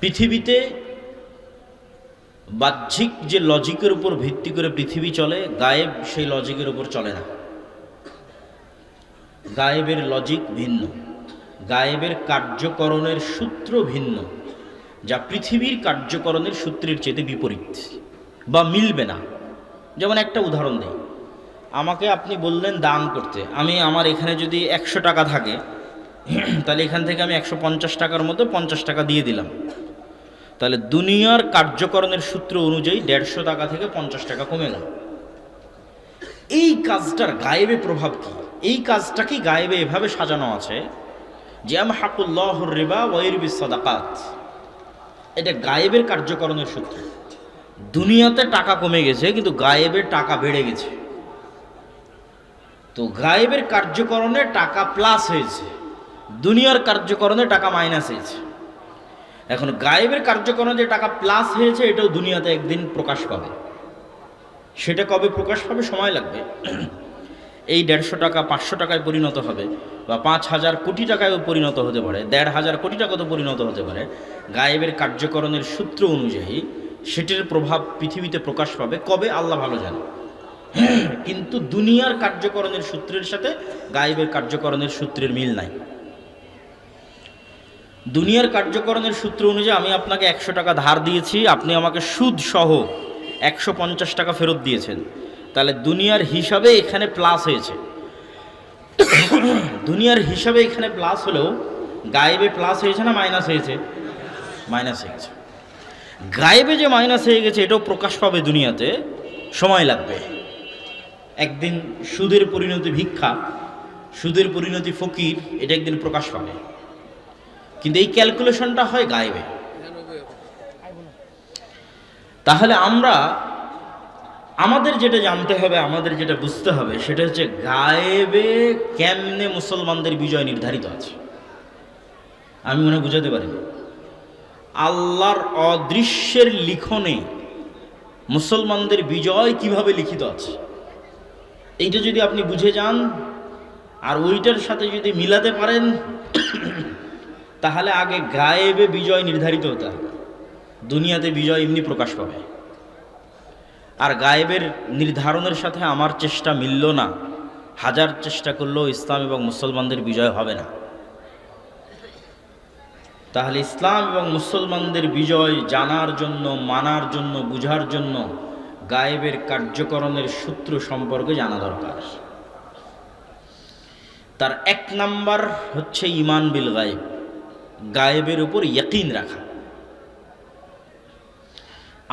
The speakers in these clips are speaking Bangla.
পৃথিবীতে বাহ্যিক যে লজিকের উপর ভিত্তি করে পৃথিবী চলে, গায়েব সেই লজিকের উপর চলে না। গায়েবের লজিক ভিন্ন, গায়েবের কার্যকরণের সূত্র ভিন্ন, যা পৃথিবীর কার্যকরণের সূত্রের চেয়ে বিপরীত বা মিলবে না। যেমন একটা উদাহরণ দিই, আমাকে আপনি বললেন দান করতে, আমার এখানে যদি 100 টাকা থাকে, তাহলে এখান থেকে আমি 150 টাকার মতো 50 টাকা দিয়ে দিলাম, তাহলে দুনিয়ার কার্যকরণের সূত্র অনুযায়ী 150 টাকা থেকে 50 টাকা কমে গেল। এই কাজটার গায়েবে প্রভাব কি? এই কাজটাকে গায়েবে এভাবে সাজানো আছে যে আমহাকুল্লাহুর রিবা ওয়া ইরবিস সাদাকাত, এটা গায়েবের কার্যকরণের সূত্র। দুনিয়াতে টাকা কমে গেছে, কিন্তু গায়েবের টাকা বেড়ে গেছে। তো গায়েবের কার্যকরণে টাকা প্লাস হয়েছে, দুনিয়ার কার্যকরণে টাকা মাইনাস হয়েছে। এখন গায়েবের কার্যকরণে যে টাকা প্লাস হয়েছে, এটাও দুনিয়াতে একদিন প্রকাশ পাবে। সেটা কবে প্রকাশ পাবে? সময় লাগবে। এই 150 টাকা 500 টাকায় পরিণত হবে, বা 5000 কোটি টাকায়ও পরিণত হতে পারে, 1500 কোটি টাকাতে পরিণত হতে পারে। গায়েবের কার্যকরণের সূত্র অনুযায়ী সেটির প্রভাব পৃথিবীতে প্রকাশ পাবে। কবে? আল্লাহ ভালো জানে। কিন্তু দুনিয়ার কার্যকরণের সূত্রের সাথে গায়েবের কার্যকরণের সূত্রের মিল নাই। দুনিয়ার কার্যকরণের সূত্র অনুযায়ী আমি আপনাকে 100 টাকা ধার দিয়েছি, আপনি আমাকে সুদ সহ 150 টাকা ফেরত দিয়েছেন, তাহলে দুনিয়ার হিসাবে এখানে প্লাস হয়েছে। দুনিয়ার হিসাবে এখানে প্লাস হলেও গায়েবে প্লাস হয়েছে না মাইনাস হয়েছে? মাইনাস হয়ে গেছে। গায়েবে যে মাইনাস হয়ে গেছে এটাও প্রকাশ পাবে দুনিয়াতে, সময় লাগবে। একদিন সুদের পরিণতি ভিক্ষা, সুদের পরিণতি ফকির, এটা একদিন প্রকাশ পাবে। কিন্তু এই ক্যালকুলেশনটা হয় গায়েবে। তাহলে আমাদের যেটা জানতে হবে, আমাদের যেটা বুঝতে হবে, সেটা হচ্ছে গায়েবে কেমনে মুসলমানদের বিজয় নির্ধারিত আছে। আমি মনে বুঝাতে পারি, আল্লাহর অদৃশ্যের লিখনে মুসলমানদের বিজয় কিভাবে লিখিত আছে, এইটা যদি আপনি বুঝে যান আর ওইটার সাথে যদি মিলাতে পারেন, তাহলে আগে গায়েবে বিজয় নির্ধারিত হতে হবে। দুনিয়াতে বিজয় এমনি প্রকাশ পাবে। আর গায়েবের নির্ধারণের সাথে আমার চেষ্টা মিলল না, হাজার চেষ্টা করলেও ইসলাম এবং মুসলমানদের বিজয় হবে না। তাহলে ইসলাম এবং মুসলমানদের বিজয় জানার জন্য, মানার জন্য, বুঝার জন্য গায়েবের কার্যকরণের সূত্র সম্পর্কে জানা দরকার। তার 1 নাম্বার হচ্ছে ঈমান বিল গায়েব, গায়েবের উপর ইয়াকিন রাখা।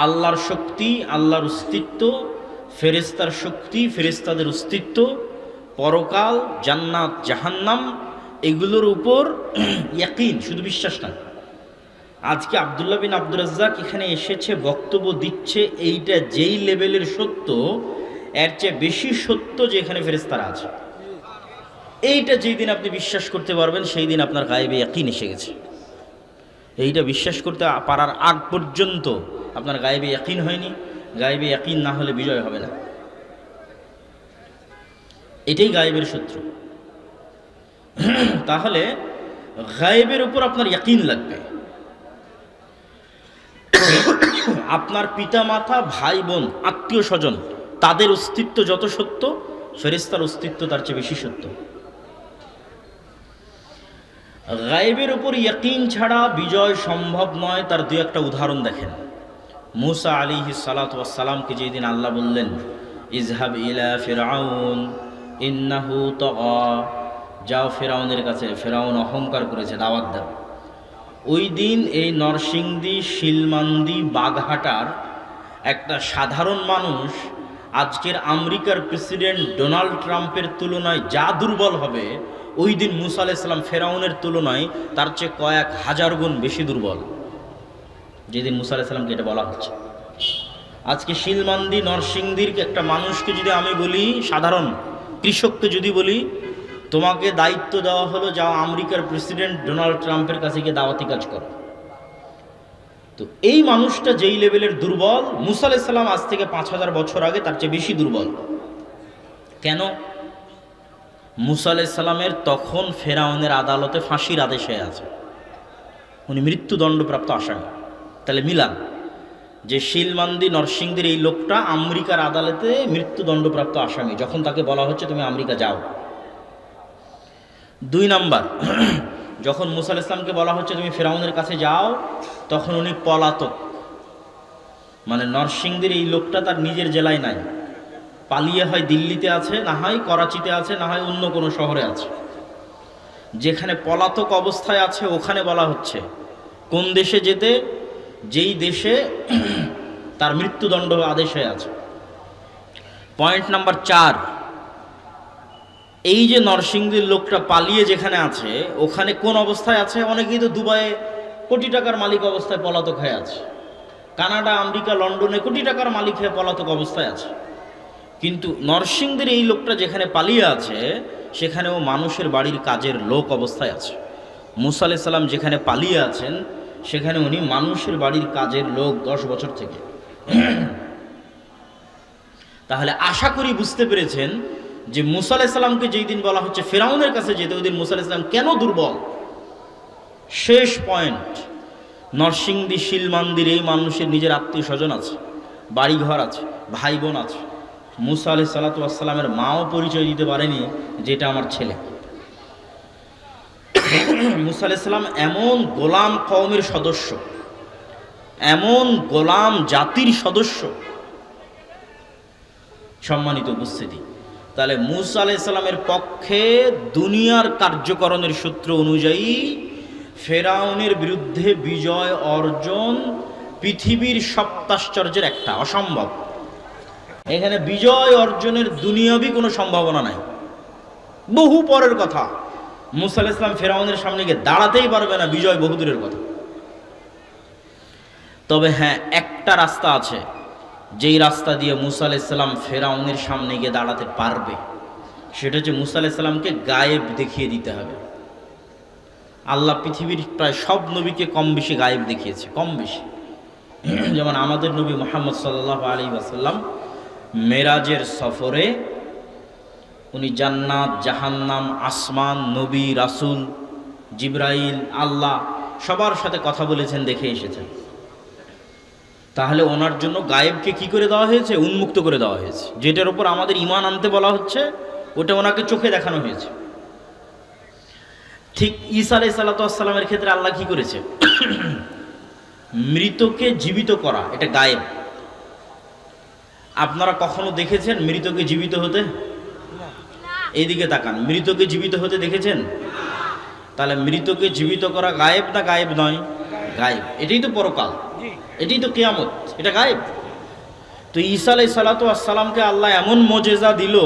আল্লাহর শক্তি, আল্লাহর অস্তিত্ব, ফেরেশতার শক্তি, ফেরেশতাদের অস্তিত্ব, পরকাল, জান্নাত, জাহান্নাম, এগুলোর উপর ইয়াকিন, শুধু বিশ্বাস না। আজকে আব্দুল্লাহ বিন আব্দুর রাজ্জাক এখানে এসেছে, বক্তব্য দিচ্ছে, এইটা যেই লেভেলের সত্য, এর চেয়ে বেশি সত্য যে এখানে ফেরেশতারা আছে। এইটা যেই দিন আপনি বিশ্বাস করতে পারবেন, সেই দিন আপনার গায়েবে ইয়াকিন এসে গেছে। এইটা বিশ্বাস করতে পারার আগ পর্যন্ত আপনার গায়েবে ইয়াকিন হয়নি। গায়েবে ইয়াকিন না হলে বিজয় হবে না। এটাই গায়েবের সূত্র। তাহলে গায়েবের উপর আপনার ইয়াকিন লাগবে। আপনার পিতা মাতা, ভাই বোন, আত্মীয় স্বজন, তাদের অস্তিত্ব যত সত্য, ফেরেশতার অস্তিত্ব তার চেয়ে বেশি সত্য। গায়েবের উপর ইয়াকিন ছাড়া বিজয় সম্ভব নয়। তার 2-1টা উদাহরণ দেখেন। মুসা আলাইহিস সালাতু ওয়াস সালামকে যেদিন আল্লাহ বললেন, ইযহাব ইলা ফিরআউন ইন্নাহু তাগা, যাও ফেরাউনের কাছে, ফেরাউন অহংকার করেছে, দাওয়াত দাও। ওই দিন এই নরসিংদী, শিলমান্দি, বাগহাটার একটা সাধারণ মানুষ আজকের আমেরিকার প্রেসিডেন্ট ডোনাল্ড ট্রাম্পের তুলনায় যা দুর্বল হবে, ওই দিন মুসা আলাইহিস সালাম ফেরাউনের তুলনায় তার চেয়ে কয়েক হাজার গুণ বেশি দুর্বল। যেদিন মুসা আলাইহিস সালামকে এটা বলা হচ্ছে। আজকে শিলমান্দি, নরসিংদীর একটা মানুষকে যদি আমি বলি, সাধারণ কৃষককে যদি বলি, তোমাকে দায়িত্ব দেওয়া হলো, যাও আমেরিকার প্রেসিডেন্ট ডোনাল্ড ট্রাম্পের কাছে গিয়ে দাওয়াতি কাজ করো, তো এই মানুষটা যেই লেভেলের দুর্বল, মুসা আলাইহিস সালাম আজ থেকে 5000 বছর আগে তার চেয়ে বেশি দুর্বল। কেন? মুসা আলাইহিস সালামের তখন ফেরাউনের আদালতে ফাঁসির আদেশ হয়ে আছে। উনি মৃত্যুদণ্ডপ্রাপ্ত আসামি। তাহলে মিলান যে শিলমান্দি নরসিংদীর এই লোকটা আমেরিকার আদালতে মৃত্যুদণ্ডপ্রাপ্ত আসামি, যখন তাকে বলা হচ্ছে তুমি আমেরিকা যাও। 2 নাম্বার, যখন মুসা আলাইহিস সালামকে বলা হচ্ছে তুমি ফেরাউনের কাছে যাও, তখন উনি পলাতক। মানে নরসিংদীর এই লোকটা তার নিজের জেলায় নাই, পালিয়ে হয় দিল্লিতে আছে, না হয় করাচিতে আছে, না হয় অন্য কোনো শহরে আছে। যেখানে পলাতক অবস্থায় আছে ওখানে বলা হচ্ছে কোন দেশে যেতে, যেই দেশে তার মৃত্যুদণ্ড আদেশ হয়ে আছে। পয়েন্ট নাম্বার 4, এই যে নরসিংদীর লোকটা পালিয়ে যেখানে আছে ওখানে কোন অবস্থায় আছে? অনেকেই তো দুবাইয়ে কোটি টাকার মালিক অবস্থায় পলাতক হয়ে আছে, কানাডা, আমেরিকা, লন্ডনে কোটি টাকার মালিক হয়ে পলাতক অবস্থায় আছে। কিন্তু নরসিংদীর এই লোকটা যেখানে পালিয়ে আছে সেখানেও মানুষের বাড়ির কাজের লোক অবস্থায় আছে। মুসা আলাইহিস সালাম যেখানে পালিয়ে আছেন সেখানে উনি মানুষের বাড়ির কাজের লোক 10 বছর থেকে। তাহলে আশা করি বুঝতে পেরেছেন যে মুসা আলাইহিস সালামকে যেই দিন বলা হচ্ছে ফেরাউনের কাছে যেতে, ওই দিন মুসা আলাইহিস সালাম কেন দুর্বল। শেষ পয়েন্ট, নরসিংদী শিলমান্দির এই মানুষের নিজের আত্মীয় স্বজন আছে, বাড়িঘর আছে, ভাই বোন আছে। মুসা আলাইহিস সালামের মাও পরিচয় দিতে পারেনি যেটা আমার ছেলে। মুসা আলাইহিস সালাম এমন গোলাম কওমের সদস্য, এমন গোলাম জাতির সদস্য। সম্মানিত উপস্থিতি, তাহলে মুসা আলাইহিস সালামের পক্ষে দুনিয়ার কার্যকরণের সূত্র অনুযায়ী ফেরাউনের বিরুদ্ধে বিজয় অর্জন পৃথিবীর সপ্তাশ্চর্যের একটা, অসম্ভব। এখানে বিজয় অর্জনের দুনিয়াবি কোনো সম্ভাবনা নাই, বহু পরের কথা। মুসা আলাইহিস সালাম ফেরাউনের সামনে গিয়ে দাঁড়াতেই পারবে না, বিজয় বহুদূরের কথা। তবে হ্যাঁ, একটা রাস্তা আছে, যেই রাস্তা দিয়ে মুসা আলাইহিস সালাম ফেরাউনের সামনে গিয়ে দাঁড়াতে পারবে। সেটা হচ্ছে মুসা আলাইহিস সালামকে গায়েব দেখিয়ে দিতে হবে। আল্লাহ পৃথিবীর প্রায় সব নবীকে কম বেশি গায়েব দেখিয়েছে, কম বেশি। যেমন আমাদের নবী মুহাম্মদ সাল্লাল্লাহু আলাইহি ওয়াসাল্লাম মেরাজের সফরে উনি জান্নাত, জাহান্নাম, আসমান, নবী, রাসূল, জিবরাইল, আল্লাহ সবার সাথে কথা বলেছেন, দেখে এসেছেন। তাহলে ওনার জন্য গায়েবকে কি করে দেওয়া হয়েছে? উন্মুক্ত করে দেওয়া হয়েছে। যেটার উপর আমাদের ঈমান আনতে বলা হচ্ছে ওটা ওনাকে চোখে দেখানো হয়েছে। ঠিক ঈসা আলাইহিস সালামের ক্ষেত্রে আল্লাহ কি করেছে? মৃতকে জীবিত করা, এটা গায়েব। আপনারা কখনো দেখেছেন মৃতকে জীবিত হতে? এইদিকে তাকান, মৃতকে জীবিত হতে দেখেছেন? তাহলে মৃতকে জীবিত করা গায়েব না গায়েব নয়? গায়েব। এটাই তো পরকাল, এটাই তো কিয়ামত, এটা গায়েব। তো ঈসা আলাইহিস সালামকে আল্লাহ এমন মুজিজা দিল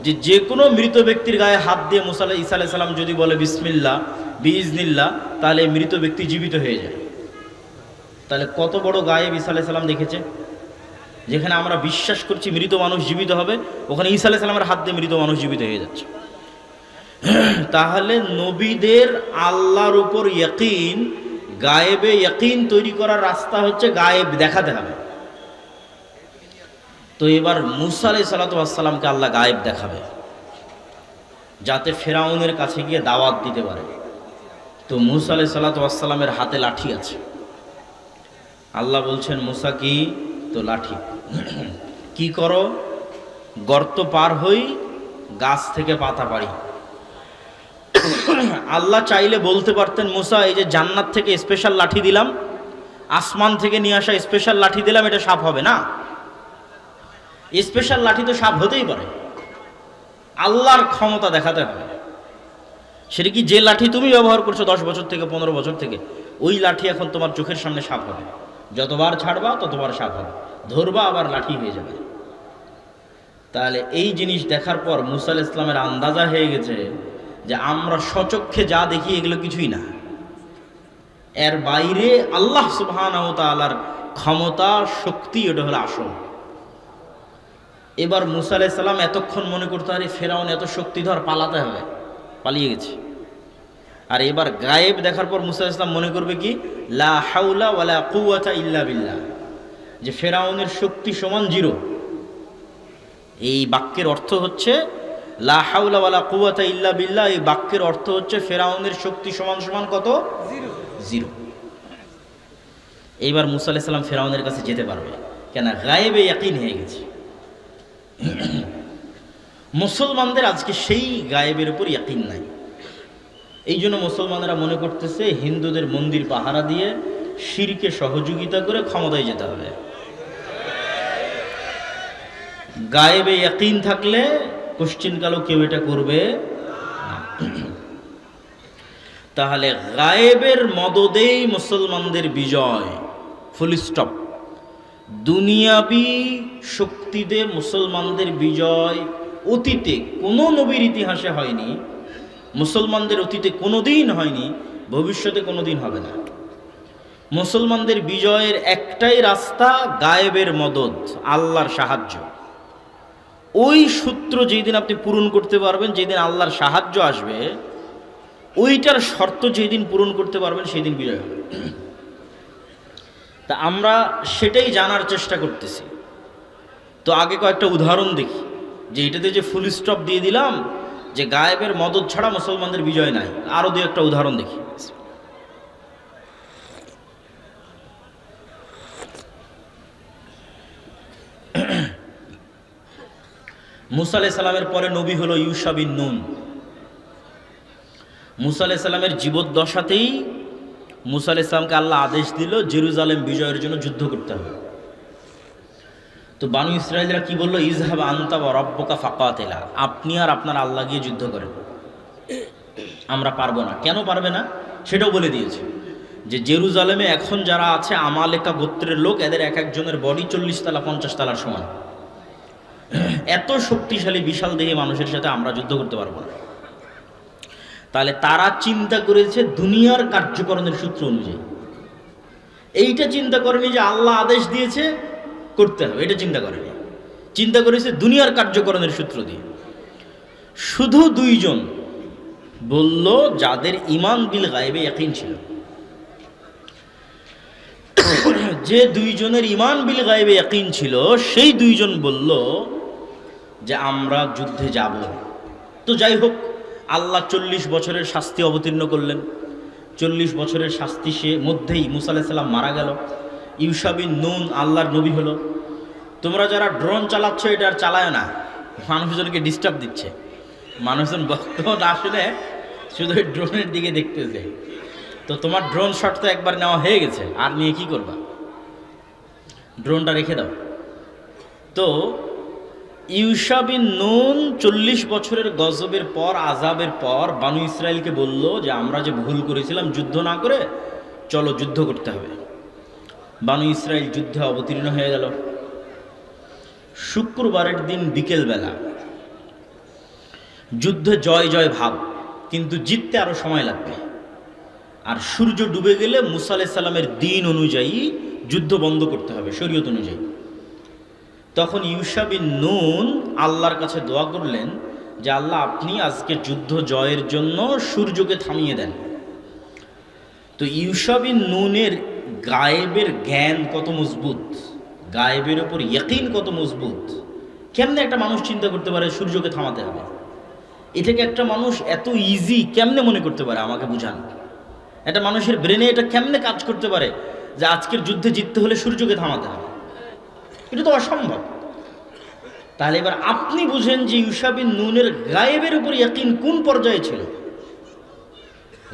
যে যে কোনো মৃত ব্যক্তির গায়ে হাত দিয়ে ঈসা আলাইহিস সালাম যদি বলে বিসমিল্লাহ বিইজনিল্লাহ, তাহলে মৃত ব্যক্তি জীবিত হয়ে যায়। তাহলে কত বড় গায়েব ঈসা আলাইহিস সালাম দেখেছে। যেখানে আমরা বিশ্বাস করছি মৃত মানুষ জীবিত হবে, ওখানে ঈসা আলাইহিস সালামের হাত দিয়ে মৃত মানুষ জীবিত হয়ে যাচ্ছে। তাহলে নবীদের আল্লাহর উপর ইয়াকিন, গায়েবে ইয়াকিন তৈরি করার রাস্তা হচ্ছে গায়েব দেখাতে হবে। তো এবার মুসা আলাইহিস সালামকে আল্লাহ গায়েব দেখাবে যাতে ফেরাউনের কাছে গিয়ে দাওয়াত দিতে পারে। তো মুসা আলাইহিস সালামের হাতে লাঠি আছে। আল্লাহ বলছেন মুসা কি? তো লাঠি। কি করো? গর্ত পার হই, গাছ থেকে পাতা পারি। আল্লাহ চাইলে বলতে পারতেন মুসা এই যে জান্নাত থেকে স্পেশাল লাঠি দিলাম, আসমান থেকে নিয়ে আসা স্পেশাল লাঠি দিলাম, এটা সাপ হবে না। স্পেশাল লাঠি তো সাপ হতেই পারে, আল্লাহর ক্ষমতা দেখাতে হবে। সেটা কি যে লাঠি তুমি ব্যবহার করছো 10 বছর থেকে 15 বছর থেকে, ওই লাঠি এখন তোমার চোখের সামনে সাপ হবে। যতবার ছাড়বা ততবার সাপ হবে, ধরবা আবার লাঠি হয়ে যাবে। তাহলে এই জিনিস দেখার পর মুসা আলাইহিস সালামের আন্দাজা হয়ে গেছে যে আমরা স্বচক্ষে যা দেখি এগুলো কিছুই না, এর বাইরে আল্লাহ সুবহানাহু ওয়া তাআলার ক্ষমতা, শক্তি, এটা হলো আসল। এবার মুসা আলাইহিস সালাম এতক্ষণ মনে করতে পারে ফেরাউন এত শক্তিধর, পালাতে হবে, পালিয়ে গেছে। আর এবার গায়েব দেখার পর মুসা আলাইহিস সালাম মনে করবে কি? লা হাওলা ওয়ালা কুওয়াতা ইল্লা বিল্লাহ, যে ফেরাউনের শক্তি সমান 0। এই বাক্যের অর্থ হচ্ছে লা হাওলা ওয়ালা কুওয়াতা ইল্লা বিল্লাহ। এই বাক্যের অর্থ হচ্ছে ফেরাউনের শক্তি সমান সমান কত? জিরো। এইবার মুসা আলাইহিস সালাম ফেরাউনের কাছে যেতে পারবে কেন? গায়েবে ইয়াকিন হয়ে গেছে। মুসলমানদের আজকে সেই গায়েবের উপর ইয়াকিন নাই। এই জন্য মুসলমানরা মনে করতেছে হিন্দুদের মন্দির পাহারা দিয়ে শিরকে সহযোগিতা করে ক্ষমতায় যেতে হবে। গায়েবে ইয়াকিন থাকলে কোশ্চিনকালও কেউ এটা করবে না। তাহলে গায়েবের মদদেই মুসলমানদের বিজয়, ফুল স্টপ। দুনিয়াবি শক্তিতে মুসলমানদের বিজয় অতীতে কোনো নবীর ইতিহাসে হয়নি, মুসলমানদের অতীতে কোনোদিন হয়নি, ভবিষ্যতে কোনোদিন হবে না। মুসলমানদের বিজয়ের একটাই রাস্তা, গায়েবের মদদ, আল্লাহর সাহায্য। ওই সূত্র যেদিন আপনি পূরণ করতে পারবেন, যেদিন আল্লাহর সাহায্য আসবে, ওইটার শর্ত যেদিন পূরণ করতে পারবেন সেই দিন বিজয় হবে। তা আমরা সেটাই জানার চেষ্টা করতেছি। তো আগে কয়েকটা উদাহরণ দেখি, যে এটাতে যে ফুল স্টপ দিয়ে দিলাম যে গায়েবের মদদ ছাড়া মুসলমানদের বিজয় নাই, আরও দু একটা উদাহরণ দেখি। মুসা আলাইহিস সালামের পরে নবী হলো ইউশা বিন নুন। মুসা আলাইহিস সালামের জীবদ্দশাতেই মুসা আলাইহিস সালামকে আল্লাহ আদেশ দিল জেরুজালেম বিজয়ের জন্য যুদ্ধ করতে হবে। তো বানু ইসরায়েলরা কি বলল? ইজহাব আনতা ওয়া রাব্বুকা ফাকাতিলা, আপনি আর আপনার আল্লাহ গিয়ে যুদ্ধ করেন, আমরা পারবো না। কেন পারবে না সেটাও বলে দিয়েছে, যে জেরুজালেমে এখন যারা আছে আমালেকা গোত্রের লোক, এদের এক একজনের বডি 40 তালা 50 তালার সমান। এত শক্তিশালী বিশাল দেহে মানুষের সাথে আমরা যুদ্ধ করতে পারবো না। তাহলে তারা চিন্তা করেছে দুনিয়ার কার্যকরণের সূত্র অনুযায়ী। এইটা চিন্তা করেনি যে আল্লাহ আদেশ দিয়েছে করতে হবে, এটা চিন্তা করেনি। চিন্তা করেছে দুনিয়ার কার্যকরণের সূত্র দিয়ে। শুধু দুইজন বলল যাদের ঈমান বিল গায়বে ইয়াকিন ছিল। যে দুইজনের ঈমান বিল গায়বে ইয়াকিন ছিল, সেই দুইজন বলল যে আমরা যুদ্ধে যাব। তো যাই হোক, আল্লাহ 40 বছরের শাস্তি অবতীর্ণ করলেন। 40 বছরের শাস্তি সে মধ্যেই মুসা আলাইহিস সালাম মারা গেল। ইউশা বিন নুন আল্লাহর নবী হলো। তোমরা যারা ড্রোন চালাচ্ছ এটা আর চালায় না, মানুষজনকে ডিস্টার্ব দিচ্ছে। মানুষজন বক্তব্য না শুনে শুধু ড্রোনের দিকে দেখতেছে। তো তোমার ড্রোন শট তো একবার নেওয়া হয়ে গেছে, আর নিয়ে কি করবা? ড্রোনটা রেখে দাও। তো ইউশা বিন নুন 40 বছরের গজবের পর, আযাবের পর বানু ইসরায়েলকে বলল যে আমরা যে ভুল করেছিলাম যুদ্ধ না করে, চলো যুদ্ধ করতে হবে। বানু ইসরায়েল যুদ্ধে অবতীর্ণ হয়ে গেল। শুক্রবারের দিন বিকেলবেলা যুদ্ধে জয় জয় ভাব, কিন্তু জিততে আরো সময় লাগবে। আর সূর্য ডুবে গেলে মুসা আলাইহিস সালামের দিন অনুযায়ী যুদ্ধ বন্ধ করতে হবে, শরীয়ত অনুযায়ী। তখন ইউশা বিন নুন আল্লাহর কাছে দোয়া করলেন যে আল্লাহ, আপনি আজকে যুদ্ধ জয়ের জন্য সূর্যকে থামিয়ে দেন। তো ইউশা বিন নুনের গায়েবের জ্ঞান কত মজবুত, গায়েবের উপর ইয়াকিন কত মজবুত। কেমনে একটা মানুষ চিন্তা করতে পারে সূর্যকে থামাতে হবে? এটাকে একটা মানুষ এত ইজি কেমনে মনে করতে পারে? আমাকে বুঝান। একটা মানুষের ব্রেনে এটা কেমনে কাজ করতে পারে যে আজকের যুদ্ধে জিততে হলে সূর্যকে থামাতে হবে? এটা তো অসম্ভব। তাহলে এবার আপনি বুঝেন যে ইউশা বিন নুনের গায়েবের উপর ইয়াকিন কোন পর্যায়ে ছিল।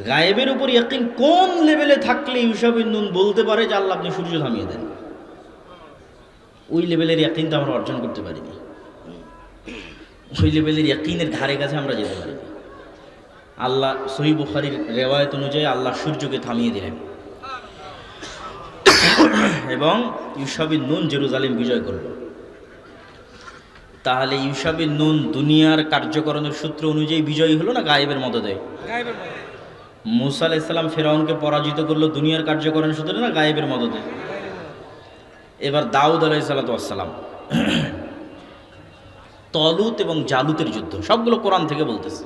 গায়েবের উপর ইয়াকিন কোন লেভেলে থাকলে ইউশা বিন নুন বলতে পারে যে আল্লাহ আপনি সূর্য থামিয়ে দেন। ওই লেভেলের ইয়াকিনটা আমরা অর্জন করতে পারিনি। ওই লেভেলের ইয়াকিনের ধারে কাছে আমরা যেতে পারিনি। আল্লাহ সহিহ বুখারীর রিওয়ায়াত অনুযায়ী আল্লাহ সূর্যকে থামিয়ে দিলেন এবং ইউশা বিন নুন জেরুজালেম বিজয় করল। তাহলে ইউশা বিন নুন দুনিয়ার কার্যকরণের সূত্র অনুযায়ী বিজয়ী হলো না গায়েবের মদদে? মুসা আলাইহিস সালাম ফেরাউনকে পরাজিত করলো দুনিয়ার কার্যকরণের সূত্রে না গায়েবের মদদে? এবার দাউদ আলাইহিস সালাম, তলুত এবং জালুতের যুদ্ধ, সবগুলো কোরআন থেকে বলতেছে।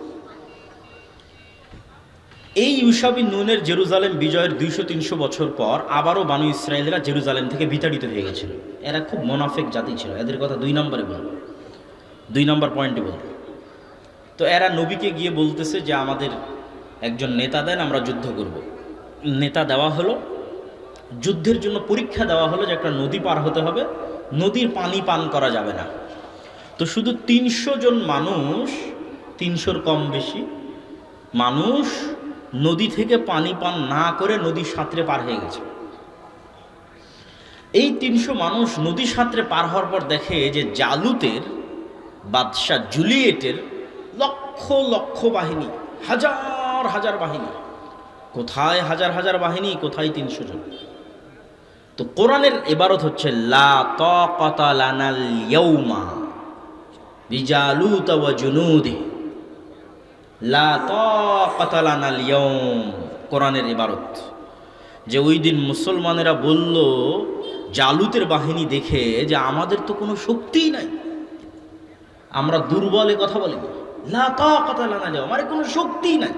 এই ইউশা বিন নুনের জেরুজালেম বিজয়ের 200-300 বছর পর আবারও বানু ইসরায়েলরা জেরুজালেম থেকে বিতাড়িত হয়ে গেছিল। এরা খুব মোনাফেক জাতি ছিল, এদের কথা 2 নম্বরে বলব, 2 নম্বর পয়েন্টে বলব। তো এরা নবীকে গিয়ে বলতেছে যে আমাদের একজন নেতা দেন, আমরা যুদ্ধ করব। নেতা দেওয়া হলো, যুদ্ধের জন্য পরীক্ষা দেওয়া হলো যে একটা নদী পার হতে হবে, নদীর পানি পান করা যাবে না। তো শুধু ৩০০ জন মানুষ, ৩০০-র কম বেশি মানুষ নদী থেকে পানি পান না করে নদী সাঁতরে পার হয়ে গেছে। এই ৩০০ মানুষ নদী সাঁতরে পার হওয়ার পর দেখে যে জালুতের বাদশাহ জুলিয়েটের লক্ষ লক্ষ বাহিনী, হাজার হাজার বাহিনী। কোথায় হাজার হাজার বাহিনী, কোথায় ৩০০ জন। তো কোরআনের ইবারত হচ্ছে লা তাকাতা লানাল ইয়াউমা বিজালুতা ওয়া জুনুদি, লা তাকাতা লানাল ইয়াউম। কোরআনের ইবারত যে ওই দিন মুসলমানেরা বলল জালুতের বাহিনী দেখে যে আমাদের তো কোনো শক্তিই নাই, আমরা দুর্বলে কথা বলি, লা তাকাতা লানাল ইয়াউম, আমার কোনো শক্তিই নাই।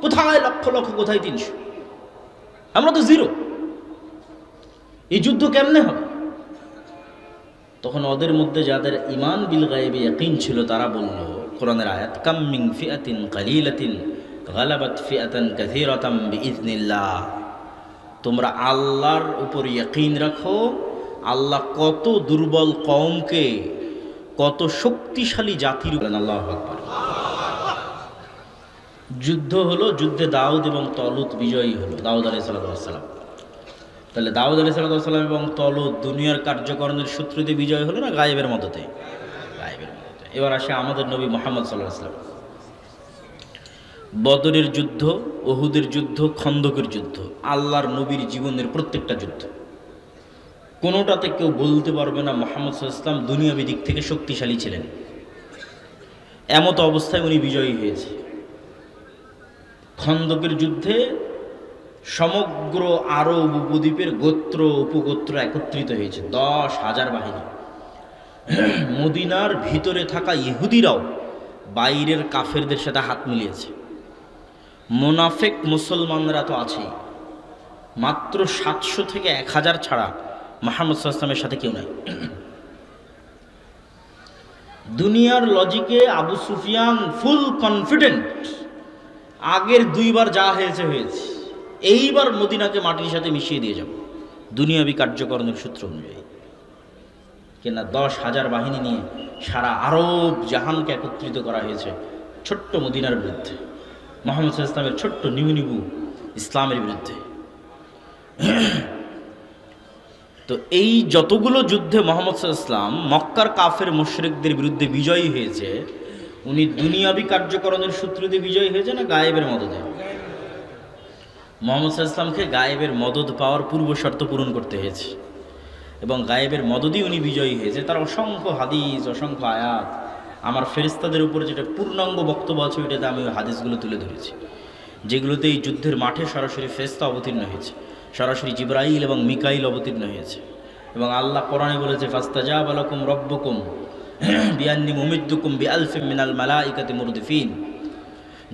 কোথায় লক্ষ লক্ষ, কোথায় ৩০০, আমরা তো জিরো, এই যুদ্ধ কেমনে হবে? তখন ওদের মধ্যে যাদের ঈমান বিল গায়বে ইয়াকিন ছিল তারা বলল, কোরআনের আয়াত, কাম মিন ফিআতিন কালিলাতিন গালাবাত ফিআতান কাসীরাতাম বিইজনিল্লাহ, তোমরা আল্লাহর উপর ইয়াকিন রাখো, আল্লাহ কত দুর্বল কওমকে কত শক্তিশালী জাতির উপর। আল্লাহু আকবার। যুদ্ধ হলো, যুদ্ধে দাউদ এবং তলুত বিজয়ী হলো, দাউদ আলাইহিস সালাম। তাহলে দাউদ আলাইহিস সালাম এবং তলুত দুনিয়ার কার্যকরণের সূত্রতে বিজয় হলো না গায়েবের মদতে? গায়েবের মদতে। এবার আসে আমাদের নবী মুহাম্মদ সাল্লাল্লাহু আলাইহি ওয়াসাল্লাম। বদরের যুদ্ধ, উহুদের যুদ্ধ, খন্দকের যুদ্ধ, আল্লাহর নবীর জীবনের প্রত্যেকটা যুদ্ধ, কোনোটাতে কেউ বলতে পারবে না মুহাম্মদ সাল্লাল্লাহু আলাইহি ওয়াসাল্লাম দুনিয়াবী দিক থেকে শক্তিশালী ছিলেন। এমত অবস্থায় উনি বিজয়ী হয়েছে। খন্দকের যুদ্ধে সমগ্র আরব উপদ্বীপের গোত্র উপগোত্র একত্রিত হয়েছে, 10,000 বাহিনী। মদিনার ভিতরে থাকা ইহুদিরাও বাইরের কাফেরদের সাথে হাত মিলিয়েছে। মোনাফেক মুসলমানরা তো আছেই, মাত্র 700 থেকে 1000 ছাড়া মুহাম্মদ সাল্লাল্লাহু আলাইহি ওয়াসাল্লামের সাথে কেউ নাই। দুনিয়ার লজিকে আবু সুফিয়ান ফুল কনফিডেন্ট, আগের 2 বার যা হয়েছে হয়েছে, এইবার মদিনাকে মাটির সাথে মিশিয়ে দিয়ে যাব দুনিয়াবী কার্যকরণের সূত্র অনুযায়ী। কেনা 10,000 বাহিনী নিয়ে সারা আরব জাহানকে একত্রিত করা হয়েছে ছোট্ট মদিনার বিরুদ্ধে, মুহাম্মদ সাল্লাল্লাহু আলাইহি ওয়াসাল্লামের ছোট্ট নিবু ইসলামের বিরুদ্ধে। তো এই যতগুলো যুদ্ধে মুহাম্মদ সাল্লাল্লাহু আলাইহি ওয়াসাল্লাম মক্কার কাফের মুশরিকদের বিরুদ্ধে বিজয়ী হয়েছে, উনি দুনিয়াবী কার্যকরণের সূত্র দিয়ে বিজয়ী হয়েছে না গায়েবের মদদে? মুহাম্মদ সাল্লাল্লাহু আলাইহি ওয়াসাল্লামকে গায়েবের মদদ পাওয়ার পূর্ব শর্ত পূরণ করতে হয়েছে, এবং গায়েবের মদদই উনি বিজয়ী হয়েছে। তার অসংখ্য হাদিস, অসংখ্য আয়াত, আমার ফেরেশতাদের উপরে যেটা পূর্ণাঙ্গ বক্তব্য আছে ওইটাতে আমি ওই হাদিসগুলো তুলে ধরেছি, যেগুলোতে এই যুদ্ধের মাঠে সরাসরি ফেরেশতা অবতীর্ণ হয়েছে, সরাসরি জিবরাইল এবং মিকাইল অবতীর্ণ হয়েছে। এবং আল্লাহ কোরআনে বলেছে, ফাস্তাজাবা লাকুম রাব্বুকুম বিআন্নী মুমিদ্দুকুম বিআলফিম মিনাল মালাইকাতি মুরদিফিন,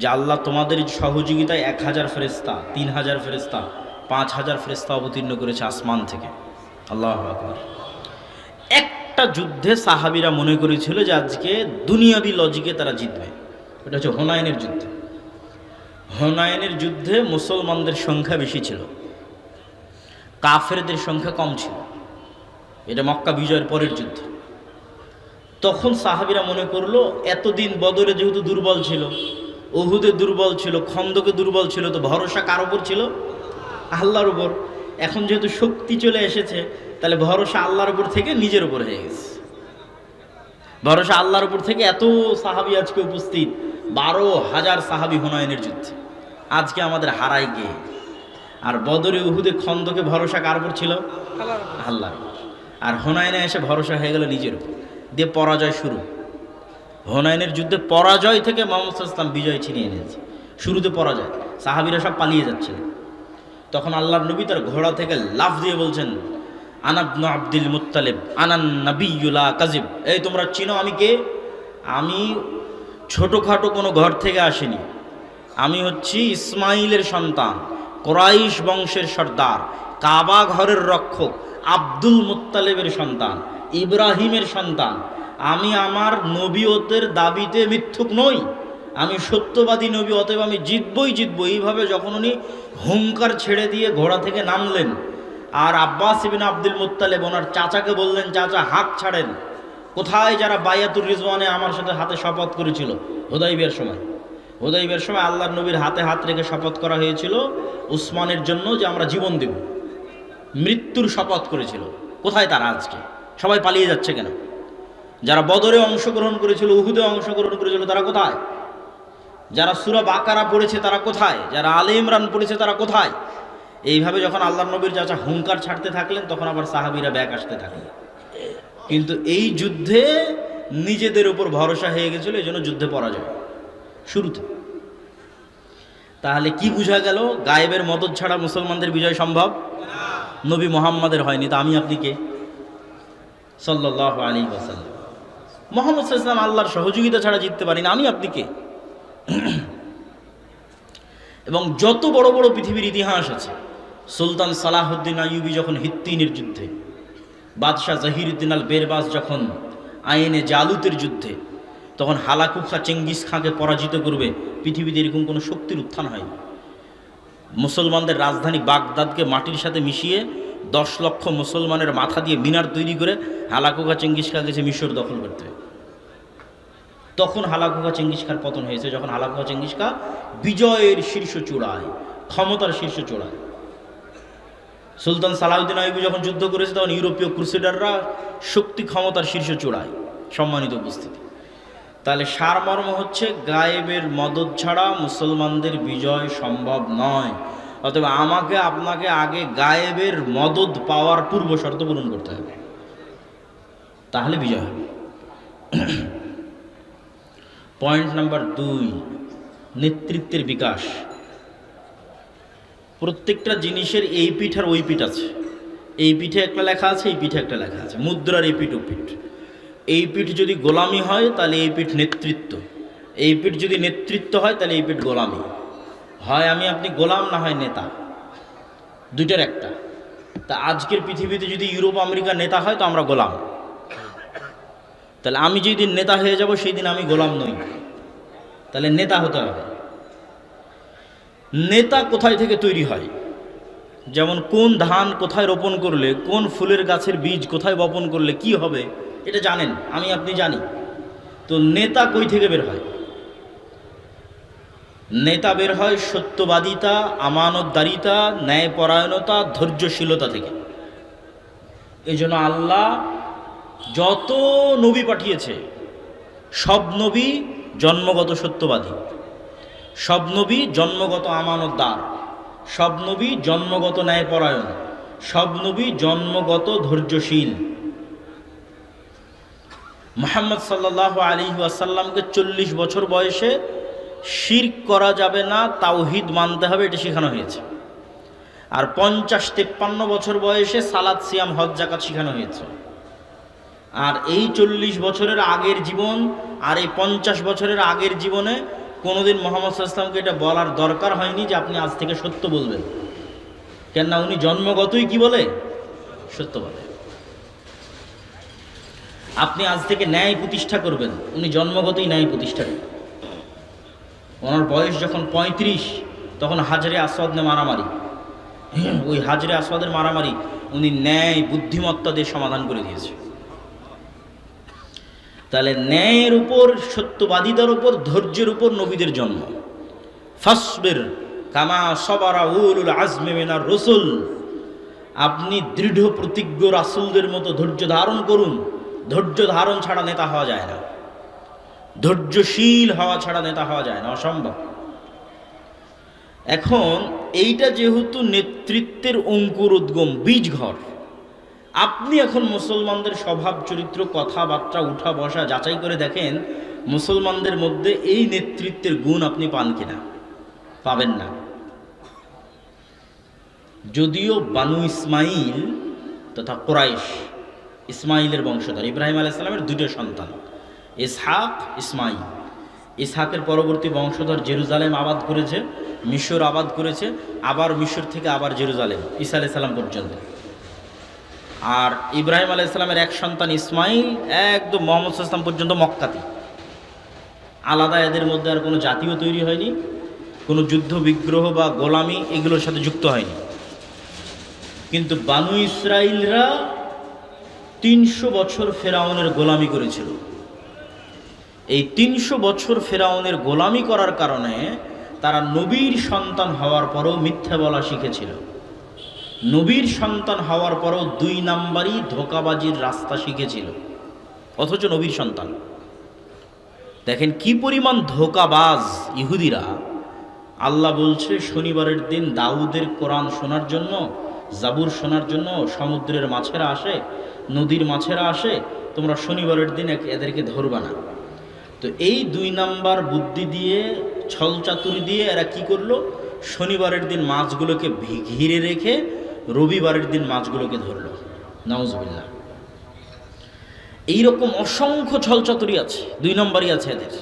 যে আল্লাহ তোমাদের সহযোগিতায় 1000 ফেরেশতা, 3000 ফেরেশতা, 5000 ফেরেশতা অবতীর্ণ করেছে আসমান থেকে। আল্লাহু আকবার। একটা যুদ্ধে সাহাবীরা মনে করেছিল যে আজকে দুনিয়াবী লজিকে তারা জিতবে, এটা হচ্ছে হুনাইনের যুদ্ধ। হুনাইনের যুদ্ধে মুসলমানদের সংখ্যা বেশি ছিল, কাফেরদের সংখ্যা কম ছিল। এটা মক্কা বিজয়ের পরের যুদ্ধ। তখন সাহাবীরা মনে করলো এতদিন বদরে যেহেতু দুর্বল ছিল, উহুদে দুর্বল ছিল, খন্দকে দুর্বল ছিল, তো ভরসা কার উপর ছিল? আল্লাহর উপর। এখন যেহেতু শক্তি চলে এসেছে, তাহলে ভরসা আল্লাহর উপর থেকে নিজের উপর হয়ে গেছে। ভরসা আল্লাহর উপর থেকে এত সাহাবী আজকে উপস্থিত, 12,000 সাহাবী হুনাইনের যুদ্ধে। আজকে আমাদের হারাই গিয়ে, আর বদরে উহুদে খন্দকে ভরসা কার উপর ছিল? আল্লাহর উপর। আর হুনাইনে এসে ভরসা হয়ে গেল নিজের উপর, দিয়ে পরাজয় শুরু। হুনাইনের যুদ্ধে পরাজয় থেকে মুহাম্মদ সাল্লাল্লাহু আলাইহি ওয়াসাল্লাম বিজয় ছিনিয়ে নিয়েছে। শুরুতে পরাজয়, সাহাবীরা সব পালিয়ে যাচ্ছিলেন। তখন আল্লাহর নবী তার ঘোড়া থেকে লাফ দিয়ে বলছেন, আনা ইবনু আব্দুল মুত্তালিব আনান নাবিয়্যু লা কাযিব। এই তোমরা চিনো আমি কে? আমি ছোটোখাটো কোনো ঘর থেকে আসিনি, আমি হচ্ছি ইসমাইলের সন্তান, কুরাইশ বংশের সর্দার, কাবা ঘরের রক্ষক, আব্দুল মুত্তালিবের সন্তান, ইব্রাহিমের সন্তান। আমি আমার নবিয়তের দাবিতে মিথ্যুক নই, আমি সত্যবাদী নবী, অতএব আমি জিতবই জিতবো। এইভাবে যখন উনি হুঙ্কার ছেড়ে দিয়ে ঘোড়া থেকে নামলেন, আর আব্বাস ইবনে আব্দুল মুত্তালিব ওনার চাচাকে বললেন, চাচা হাত ছাড়েন। কোথায় যারা বায়াতুর রিজওয়ানে আমার সাথে হাতে শপথ করেছিল হুদাইবিয়ার সময়? হুদাইবিয়ার সময় আল্লাহর নবীর হাতে হাত রেখে শপথ করা হয়েছিল উসমানের জন্য যে আমরা জীবন দেব, মৃত্যুর শপথ করেছিল। কোথায় তারা আজকে? সবাই পালিয়ে যাচ্ছে কেন? যারা বদরে অংশগ্রহণ করেছিল, উহুদে অংশগ্রহণ করেছিল, তারা কোথায়? যারা সূরা বাকারা পড়েছে তারা কোথায়? যারা আলে ইমরান পড়েছে তারা কোথায়? এইভাবে যখন আল্লাহর নবীর চাচা হুঙ্কার ছাড়তে থাকলেন, তখন আবার সাহাবীরা ব্যাক আসতে থাকলেন। কিন্তু এই যুদ্ধে নিজেদের উপর ভরসা হয়ে গেছিল, এই জন্য যুদ্ধে পরাজয় শুরুতে। তাহলে কি বোঝা গেল? গায়েবের মদদ ছাড়া মুসলমানদের বিজয় সম্ভব? নবী মুহাম্মাদের হয়নি, তা আমি আপনি কে? সাল্লাল্লাহু আলাইহি ওয়াসাল্লাম। মুহাম্মদ সাল্লাল্লাহু আলাইহি ওয়াসাল্লাম আল্লাহর সহযোগিতা ছাড়া জিততে পারি না, আমি আপনি কে? এবং যত বড় বড় পৃথিবীর ইতিহাস আছে, সুলতান সালাহুদ্দিন আইয়ুবী যখন হিত্তিনের যুদ্ধে, বাদশাহ জহিরুদ্দিন আল বেরবাস যখন আইনে জালুতের যুদ্ধে, তখন হালাকু খাঁ চেঙ্গিস খাঁকে পরাজিত করবে, পৃথিবীতে এরকম কোনো শক্তির উত্থান হয়নি। মুসলমানদের রাজধানী বাগদাদকে মাটির সাথে মিশিয়ে 10 লক্ষ মুসলমানের মাথা দিয়ে মিনার তৈরি করে হালাকু খাঁ চেঙ্গিস খাঁ গেছে মিশর দখল করতে। তখন হালাকু খাঁ চেঙ্গিস খাঁর পতন হয়েছে, যখন হালাকু খাঁ চেঙ্গিস খাঁ বিজয়ের শীর্ষ চূড়ায়, ক্ষমতার শীর্ষ চূড়ায়। সুলতান সালাহুদ্দিন আইয়ুবী যখন যুদ্ধ করেছে, তখন ইউরোপীয় ক্রুসেডাররা শক্তি ক্ষমতার শীর্ষ চূড়ায়, সম্মানিত উপস্থিতি। তাহলে সারমর্ম হচ্ছে, গায়েবের মদদ ছাড়া মুসলমানদের বিজয় সম্ভব নয়। অতএব আমাকে আপনাকে আগে গায়েবের মদদ পাওয়ার পূর্ব শর্ত পূরণ করতে হবে, তাহলে বিজয় হবে। পয়েন্ট নাম্বার 2, নেতৃত্বের বিকাশ। প্রত্যেকটা জিনিসের এই পিঠ আর ওই পিঠ আছে। এই পিঠে একটা লেখা আছে, এই পিঠে একটা লেখা আছে, মুদ্রার এই পিঠ ও পিঠ। এই পিঠ যদি গোলামি হয় তাহলে এই পিঠ নেতৃত্ব, এই পিঠ যদি নেতৃত্ব হয় তাহলে এই পিঠ গোলামি। হয় আমি আপনি গোলাম, না হয় নেতা, দুইটার একটা। তা আজকের পৃথিবীতে যদি ইউরোপ আমেরিকা নেতা হয় তো আমরা গোলাম। তাহলে আমি যেই দিন নেতা হয়ে যাব সেই দিন আমি গোলাম নই, তাহলে নেতা হতে হবে। নেতা কোথায় থেকে তৈরি হয়? যেমন কোন ধান কোথায় রোপণ করলে, কোন ফুলের গাছের বীজ কোথায় বপন করলে কি হবে, এটা জানেন, আমি আপনি জানি। তো নেতা কই থেকে বের হয়? নেতা বের হয় সত্যবাদিতা, আমানতদারিতা, ন্যায়পরায়ণতা, ধৈর্যশীলতা থেকে। এই জন্য আল্লাহ যত নবী পাঠিয়েছে, সব নবী জন্মগত সত্যবাদী, সব নবী জন্মগত আমানতদার, সব নবী জন্মগত ন্যায়পরায়ণ, সব নবী জন্মগত ধৈর্যশীল। মুহাম্মদ সাল্লাল্লাহু আলাইহি ওয়াসাল্লামকে 40 বছর বয়সে শিরক করা যাবে না, তাওহীদ মানতে হবে, এটা শেখানো হয়েছে। আর 50-53 বছর বয়সে সালাত, সিয়াম, হজ, যাকাত শেখানো হয়েছে। আর এই 40 বছরের আগের জীবন আর এই 50 বছরের আগের জীবনে কোনোদিন মুহাম্মদ সাল্লাল্লাহু আলাইহি ওয়াসাল্লামকে এটা বলার দরকার হয়নি যে আপনি আজ থেকে সত্য বলবেন। কেননা উনি জন্মগতই কি বলে? সত্য বলে। আপনি আজ থেকে ন্যায় প্রতিষ্ঠা করবেন, উনি জন্মগতই ন্যায় প্রতিষ্ঠা করেন। ওনার বয়স যখন 35, তখন হাজরে আসওয়াদ নিয়ে মারামারি। ওই হাজরে আসওয়াদের মারামারি উনি ন্যায় বুদ্ধিমত্তা দিয়ে সমাধান করে দিয়েছে। তাহলে ন্যায়ের উপর, সত্যবাদিতার উপর, ধৈর্যের উপর নবীদের জন্ম। ফাসবির কামা সাবারা উলুল আজমি মিনার রাসূল, আপনি দৃঢ় প্রতিজ্ঞ রাসূলদের মতো ধৈর্য ধারণ করুন। ধৈর্য ধারণ ছাড়া নেতা হওয়া যায় না, ধৈর্যশীল হওয়া ছাড়া নেতা হওয়া যায় না, অসম্ভব। এখন এইটা যেহেতু নেতৃত্বের অঙ্কুর উদ্গম, বীজ ঘর, আপনি এখন মুসলমানদের স্বভাব চরিত্র, কথাবার্তা, উঠা বসা যাচাই করে দেখেন মুসলমানদের মধ্যে এই নেতৃত্বের গুণ আপনি পান কিনা। পাবেন না। যদিও বানু ইসমাইল তথা কুরাইশ, ইসমাইলের বংশধর, ইব্রাহিম আলাইহিস সালামের 2টা সন্তান, ইসহাক, ইসমাইল। ইসহাকের পরবর্তী বংশধর জেরুজালেম আবাদ করেছে, মিশর আবাদ করেছে, আবার মিশর থেকে আবার জেরুজালেম, ঈসা আলাইহিস সালাম পর্যন্ত। আর ইব্রাহিম আলাইহিস সালামের এক সন্তান ইসমাইল একদম মুহাম্মদ সাল্লাল্লাহু আলাইহি ওয়াসাল্লাম পর্যন্ত মক্কাতে। আলাদা এদের মধ্যে আর কোনো জাতীয় তৈরি হয়নি, কোনো যুদ্ধ বিগ্রহ বা গোলামি এগুলোর সাথে যুক্ত হয়নি। কিন্তু বানু ইসরাইলরা 300 বছর ফেরাউনের গোলামি করেছিল। এই 300 বছর ফেরাউনের গোলামি করার কারণে তারা নবীর সন্তান হওয়ার পরও মিথ্যা বলা শিখেছিল। নবীর সন্তান হওয়ার পরও 2 নাম্বারই ধোঁকাবাজির রাস্তা শিখেছিল, অথচ নবীর সন্তান। দেখেন কি পরিমাণ ধোঁকাবাজ ইহুদিরা। আল্লাহ বলছে শনিবারের দিন দাউদের কোরআন শোনার জন্য, জাবুর শোনার জন্য সমুদ্রের মাছেরা আসে, নদীর মাছেরা আসে, তোমরা শনিবারের দিন এদেরকে ধরবা না। তো এই 2 নাম্বার বুদ্ধি দিয়ে, ছলচাতুরি দিয়ে এরা কি করলো, শনিবারের দিন মাছগুলোকে ঘিরে রেখে রবিবারের দিন মাছগুলোকে ধরলো। নাউজুবিল্লাহ। এইরকম অসংখ্য ছলচাতুরি আছে, 2 নম্বরই আছে এদের।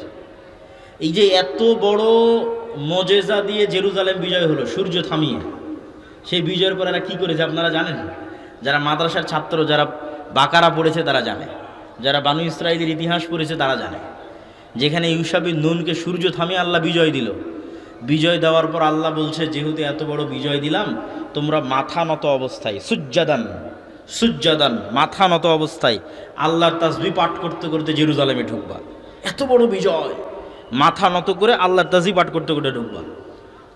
এই যে এত বড় মজেজা দিয়ে জেরুজালেম বিজয় হলো সূর্য থামিয়ে, সেই বিজয়ের পর এরা কী করেছে আপনারা জানেন? যারা মাদ্রাসার ছাত্র, যারা বাকারা পড়েছে তারা জানে, যারা বানু ইসরাইলের ইতিহাস পড়েছে তারা জানে। যেখানে ইউশা বিন নুনকে সূর্য থামিয়ে আল্লাহ বিজয় দিল, বিজয় দেওয়ার পর আল্লাহ বলছে যেহেতু এত বড় বিজয় দিলাম, তোমরা মাথা নত অবস্থায় সুজ্জাদান মাথা নত অবস্থায় আল্লাহর তাসবিহ পাঠ করতে করতে জেরুজালেমে ঢুকবা। এত বড় বিজয়, মাথা নত করে আল্লাহর তাসবিহ পাঠ করতে করতে ঢুকবা।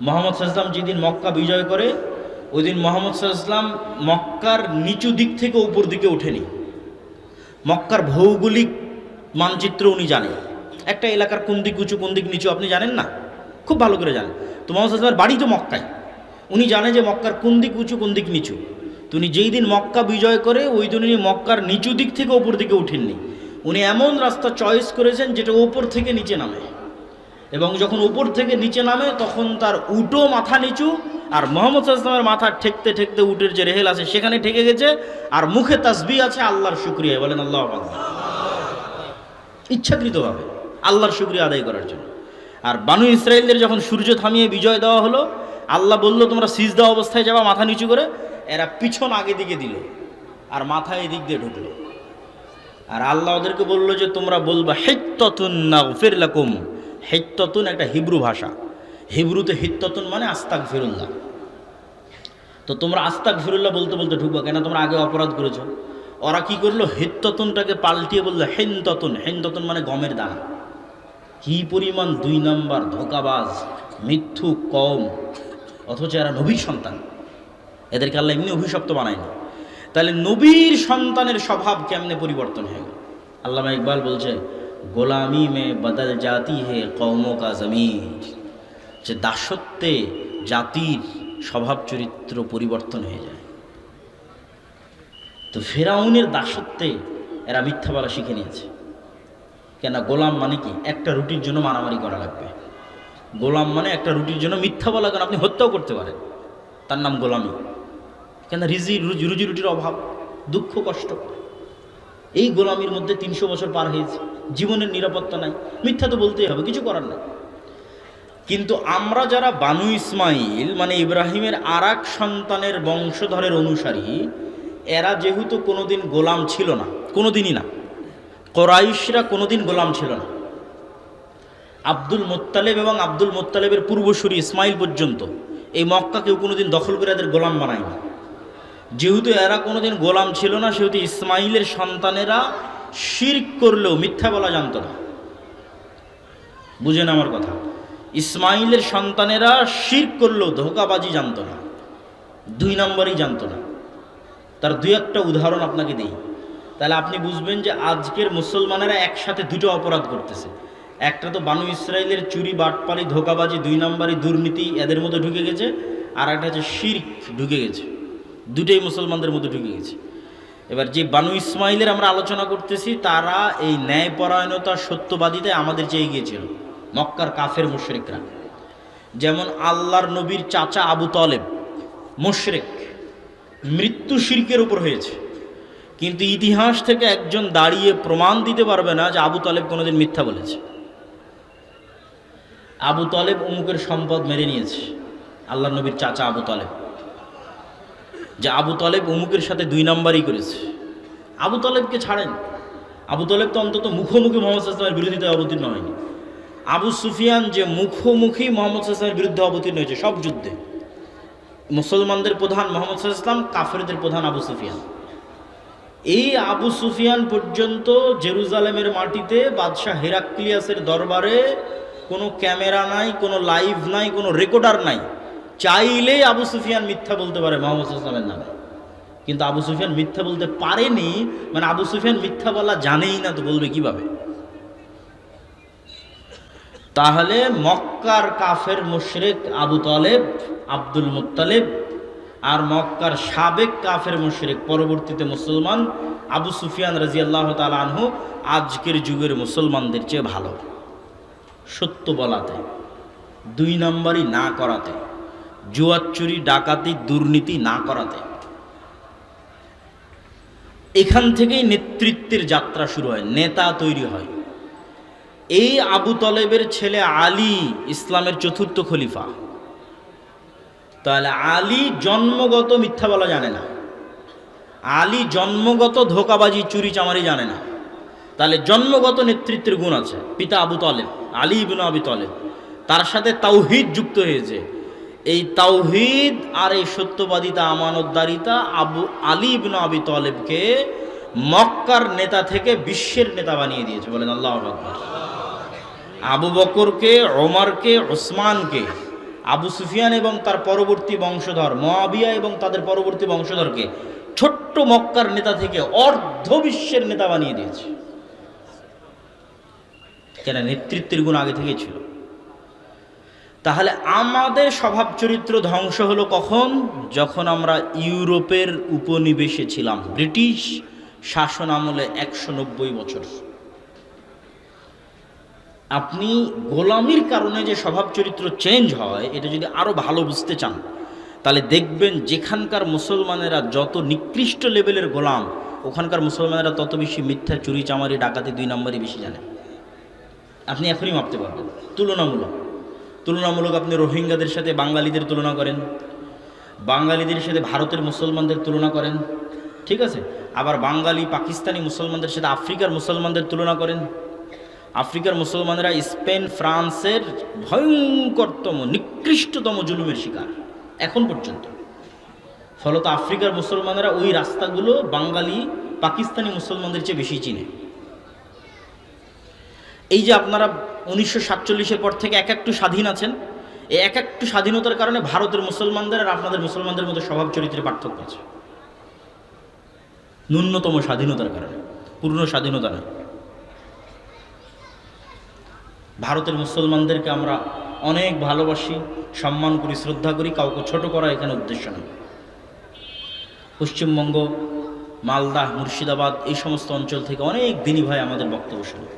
মুহাম্মদ সাল্লাল্লাহু আলাইহি ওয়াসাল্লাম যেদিন মক্কা বিজয় করে, ওই দিন মুহাম্মদ সাল্লাল্লাহু আলাইহি ওয়াসাল্লাম মক্কার নিচু দিক থেকে উপর দিকে ওঠেনি। মক্কার ভৌগোলিক মানচিত্র উনি জানেন, একটা এলাকার কোন দিক উঁচু কোন দিক নিচু আপনি জানেন না, খুব ভালো করে জানেন। তো মুহাম্মদ সাল্লাল্লাহু আলাইহি ওয়াসাল্লামের বাড়ি তো মক্কায়, উনি জানে যে মক্কার কোন দিক উঁচু কোন দিক নিচু। তো উনি যেই দিন মক্কা বিজয় করে ওই দিন উনি মক্কার নিচু দিক থেকে ওপর দিকে উঠেননি, উনি এমন রাস্তা চয়েস করেছেন যেটা ওপর থেকে নিচে নামে, এবং যখন উপর থেকে নিচে নামে তখন তার উটো মাথা নিচু, আর মুহাম্মদ সাল্লাল্লাহু আলাইহি ওয়াসাল্লামের মাথা ঠেকতে ঠেকতে উটের যে রেহেল আছে সেখানে ঠেকে গেছে, আর মুখে তাসবিহ আছে আল্লাহর শুকরিয়া, বলেন আল্লাহু আকবার, ইচ্ছাকৃতভাবে আল্লাহর শুকরিয়া আদায় করার জন্য। আর বানু ইসরাইলদের যখন সূর্য থামিয়ে বিজয় দেওয়া হলো, আল্লাহ বলল তোমরা সিজদা অবস্থায় যাবা মাথা নিচু করে, এরা পিছন আগে দিকে দিল আর মাথা এদিক দিয়ে ঢুকলো। আর আল্লাহ ওদেরকে বললো যে তোমরা বলবা হিত্তাতুন নাগফির লাকুম। হিত্তাতুন একটা হিব্রু ভাষা, হিব্রুতে হিত্তাতুন মানে আস্তাগফিরুল্লাহ। তো তোমরা আস্তাগফিরুল্লাহ বলতে বলতে ঢুকবা কেন, তোমরা আগে অপরাধ করেছো। ওরা কি করলো, হিত্তাতুনটাকে পাল্টিয়ে বললো হিনতাতুন। হিনতাতুন মানে গমের দানা। কি পরিমাণ 2 নাম্বার ধোঁকাবাজ মিথ্যুক কওম, অথচ এরা নবীর সন্তান, এদেরকে আল্লাহ এমনি অভিশপ্ত বানায়নি। তাহলে নবীর সন্তানের স্বভাব কেমনে পরিবর্তন হয়ে গেল। আল্লামা ইকবাল বলছে গোলামি মে বদল জাতি হে কওমোं का ज़मीर, যে দাসত্বে জাতির স্বভাব চরিত্র পরিবর্তন হয়ে যায়। তো ফেরাউনের দাসত্বে এরা মিথ্যা বলা শিখে নিয়েছে। কেন, গোলাম মানে কি, একটা রুটির জন্য মারামারি করা লাগবে। গোলাম মানে একটা রুটির জন্য মিথ্যা বলা, কেন আপনি হত্যাও করতে পারেন, তার নাম গোলামি। কেন, রুজি রুটির অভাব, দুঃখ কষ্ট, এই গোলামির মধ্যে 300 বছর পার হয়েছে, জীবনের নিরাপত্তা নাই, মিথ্যা তো বলতেই হবে, কিছু করার নাই। কিন্তু আমরা যারা বানু ইসমাইল মানে ইব্রাহিমের আরেক সন্তানের বংশধরের অনুসারী, এরা যেহেতু কোনোদিন গোলাম ছিল না, কোনোদিনই না, কোরাইশরা কোনোদিন গোলাম ছিল না। আব্দুল মোত্তালেব এবং আব্দুল মোত্তালেবের পূর্বসূরি ইসমাইল পর্যন্ত এই মক্কা কেউ কোনোদিন দখল করে এদের গোলাম বানায়নি। যেহেতু এরা কোনোদিন গোলাম ছিল না, সেহেতু ইসমাইলের সন্তানেরা শিরক করলেও মিথ্যা বলা জানতো না। বুঝেন আমার কথা, ইসমাইলের সন্তানেরা শিরক করলেও ধোঁকাবাজি জানতো না, 2 নম্বরই জানতো না। তার 2-1টা উদাহরণ আপনাকে দিই, তাহলে আপনি বুঝবেন যে আজকের মুসলমানেরা একসাথে 2টো অপরাধ করতেছে। একটা তো বানু ইসরাইলের চুরি বাটপালি ধোঁকাবাজি, 2 নম্বরই দুর্নীতি এদের মধ্যে ঢুকে গেছে, আর একটা হচ্ছে শিরক ঢুকে গেছে। 2টোই মুসলমানদের মধ্যে ঢুকে গেছে। এবার যে বানু ইসমাইলের আমরা আলোচনা করতেছি, তারা এই ন্যায়পরায়ণতা সত্যবাদিতায় আমাদের চেয়ে গিয়েছিল মক্কার কাফের মুশরিকরা। যেমন আল্লাহর নবীর চাচা আবু তালেব মুশরিক, মৃত্যু শিরকের উপর হয়েছে, কিন্তু ইতিহাস থেকে একজন দাঁড়িয়ে প্রমাণ দিতে পারবে না যে আবু তালেব কোনোদিন মিথ্যা বলেছে। আবু তালেব অমুকের সম্পদ মেরে নিয়েছে, আল্লাহর নবীর চাচা আবু তালেব, যে আবু তালেব অমুকের সাথে 2 নম্বরই করেছে। আবু তালেবকে ছাড়েন, আবু তালেব তো অন্তত মুখোমুখি মুহাম্মদ সাল্লাল্লাহু আলাইহি ওয়াসাল্লামের বিরোধিতায় অবতীর্ণ হয়নি। আবু সুফিয়ান যে মুখোমুখি মোহাম্মদ সাল্লাল্লাহু আলাইহি ওয়াসাল্লামের বিরুদ্ধে অবতীর্ণ হয়েছে সব যুদ্ধে, মুসলমানদের প্রধান মোহাম্মদ সাল্লাল্লাহু আলাইহি ওয়াসাল্লাম, কাফেরদের প্রধান আবু সুফিয়ান। এই আবু সুফিয়ান পর্যন্ত জেরুজালেমের মাটিতে বাদশাহ হেরাক্লিয়াসের দরবারে কোনো ক্যামেরা নাই, কোনো লাইভ নাই, কোনো রেকর্ডার নাই, চাইলেই আবু সুফিয়ান মিথ্যা বলতে পারে মোহাম্মদ সাল্লাল্লাহু আলাইহি ওয়াসাল্লামের নামে। কিন্তু আবু সুফিয়ান মিথ্যা বলতে পারেনি, মানে আবু সুফিয়ান মিথ্যা বলা জানেই না, তো বলবে কিভাবে? তাহলে মক্কার কাফের মুশরিক আবু তালেব, আব্দুল মুত্তালিব, আর মক্কার সাবেক কাফের মুশরিক পরবর্তীতে মুসলমান আবু সুফিয়ান রাদিয়াল্লাহু তাআলা আনহু আজকের যুগের মুসলমানদের চেয়ে ভালো সত্য বলাতে, দুই নম্বরই না করাতে, জুয়া চুরি ডাকাতি দুর্নীতি না করাতে। এখান থেকেই নেতৃত্বের যাত্রা শুরু হয়, নেতা তৈরি হয়। এই আবু তলেবের ছেলে আলী ইসলামের চতুর্থ খলিফা। তাহলে আলী জন্মগত মিথ্যা বলা জানে না, আলী জন্মগত ধোঁকাবাজি চুরি চামারি জানে না। তাহলে জন্মগত নেতৃত্বের গুণ আছে। পিতা আবু তলেব, আলী ইবনে আবি তলেব, তার সাথে তাওহীদ যুক্ত হয়েছে। এই তাওহীদ আর এই সত্যবাদিতা আমানতদারিতা আলী ইবনে আবি তলেবকে মক্কার নেতা থেকে বিশ্বের নেতা বানিয়ে দিয়েছে। বলেন আল্লাহু আকবার। আবু বকরকে, ওমরকে, ওসমানকে, আবু সুফিয়ান এবং তার পরবর্তী বংশধর মুআবিয়া এবং তাদের পরবর্তী বংশধরকে ছোট্ট মক্কার নেতা থেকে অর্ধ বিশ্বের নেতা বানিয়ে দিয়েছে। কেন? নেতৃত্বের গুণ আগে থেকেই ছিল। তাহলে আমাদের স্বভাব চরিত্র ধ্বংস হলো কখন? যখন আমরা ইউরোপের উপনিবেশে ছিলাম, ব্রিটিশ শাসন আমলে 190 বছর। আপনি গোলামির কারণে যে স্বভাব চরিত্র চেঞ্জ হয়, এটা যদি আরো ভালো বুঝতে চান, তাহলে দেখবেন যেখানকার মুসলমানেরা যত নিকৃষ্ট লেভেলের গোলাম, ওখানকার মুসলমানেরা তত বেশি মিথ্যা, চুরি চামারি ডাকাতি 2 নম্বরই বেশি জানে। আপনি এখনই মাপতে পারবেন। তুলনামূলক আপনি রোহিঙ্গাদের সাথে বাঙালিদের তুলনা করেন, বাঙালিদের সাথে ভারতের মুসলমানদের তুলনা করেন, ঠিক আছে? আবার বাঙালি পাকিস্তানি মুসলমানদের সাথে আফ্রিকার মুসলমানদের তুলনা করেন। আফ্রিকার মুসলমানেরা স্পেন ফ্রান্সের ভয়ঙ্করতম নিকৃষ্টতম জুলুমের শিকার এখন পর্যন্ত। ফলত আফ্রিকার মুসলমানেরা ওই রাস্তাগুলো বাঙালি পাকিস্তানি মুসলমানদের চেয়ে বেশি চিনে। এই যে আপনারা 1947-এর পর থেকে একটু স্বাধীন আছেন, এই একটু স্বাধীনতার কারণে ভারতের মুসলমানদের আর আপনাদের মুসলমানদের মধ্যে স্বভাব চরিত্রের পার্থক্য আছে। ন্যূনতম স্বাধীনতার কারণে, পূর্ণ স্বাধীনতা নয়। ভারতের মুসলমানদেরকে আমরা অনেক ভালোবাসি, সম্মান করি, শ্রদ্ধা করি, কাউকে ছোট করা এখানে উদ্দেশ্য নয়। পশ্চিমবঙ্গ, মালদা, মুর্শিদাবাদ এই সমস্ত অঞ্চল থেকে অনেক দিনী ভাই আমাদের বক্তব্য শুনে,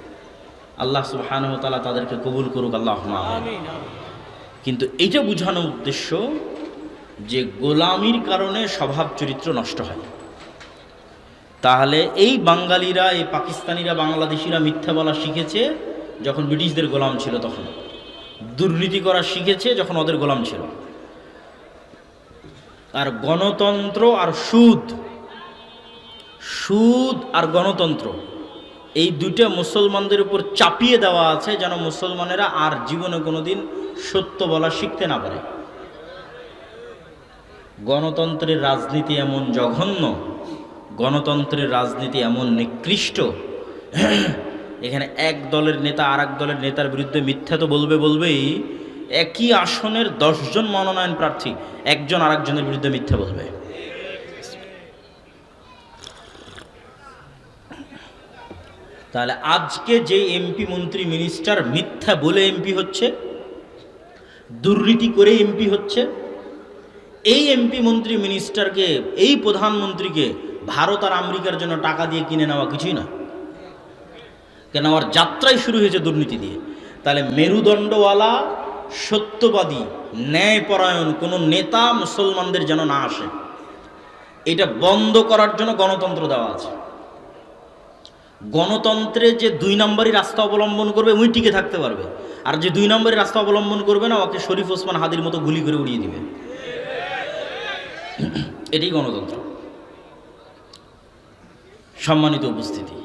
আল্লাহ সুবহানাহু ওয়া তাআলা তাদেরকে কবুল করুক, আল্লাহুম্মা আমিন। কিন্তু এইটা বোঝানোর উদ্দেশ্য যে গোলামির কারণে স্বভাব চরিত্র নষ্ট হয়। তাহলে এই বাঙালিরা, এই পাকিস্তানিরা, বাংলাদেশিরা মিথ্যা বলা শিখেছে যখন ব্রিটিশদের গোলাম ছিল, তখন দুর্নীতি করা শিখেছে যখন ওদের গোলাম ছিল। আর গণতন্ত্র আর সুদ আর গণতন্ত্র, এই দুইটা মুসলমানদের উপর চাপিয়ে দেওয়া আছে যেন মুসলমানেরা আর জীবনে কোনোদিন সত্য বলা শিখতে না পারে। গণতন্ত্রের রাজনীতি এমন জঘন্য, গণতন্ত্রের রাজনীতি এমন নিকৃষ্ট, এখানে এক দলের নেতা আর এক দলের নেতার বিরুদ্ধে মিথ্যা তো বলবেই। একই আসনের 10 জন মনোনয়ন প্রার্থী একজন আর একজনের বিরুদ্ধে মিথ্যা বলবে। তাহলে আজকে যে এমপি, মন্ত্রী, মিনিস্টার মিথ্যা বলে এমপি হচ্ছে, দুর্নীতি করে এমপি হচ্ছে, এই এমপি, মন্ত্রী, মিনিস্টারকে, এই প্রধানমন্ত্রীকে ভারত আর আমেরিকার জন্য টাকা দিয়ে কিনে নেওয়া কিছুই না। কেন? আমার যাত্রাই শুরু হয়েছে দুর্নীতি দিয়ে। তাহলে মেরুদণ্ডওয়ালা, সত্যবাদী, ন্যায়পরায়ণ কোনো নেতা মুসলমানদের যেন না আসে, এটা বন্ধ করার জন্য গণতন্ত্র দেওয়া আছে। গণতন্ত্রে যে 2 নম্বরই রাস্তা অবলম্বন করবে ওই টিকে থাকতে পারবে, আর যে 2 নম্বরের রাস্তা অবলম্বন করবে না, ওকে শরীফ ওসমান হাদির মতো গুলি করে উড়িয়ে দিবে। এটাই গণতন্ত্র। সম্মানিত উপস্থিতি,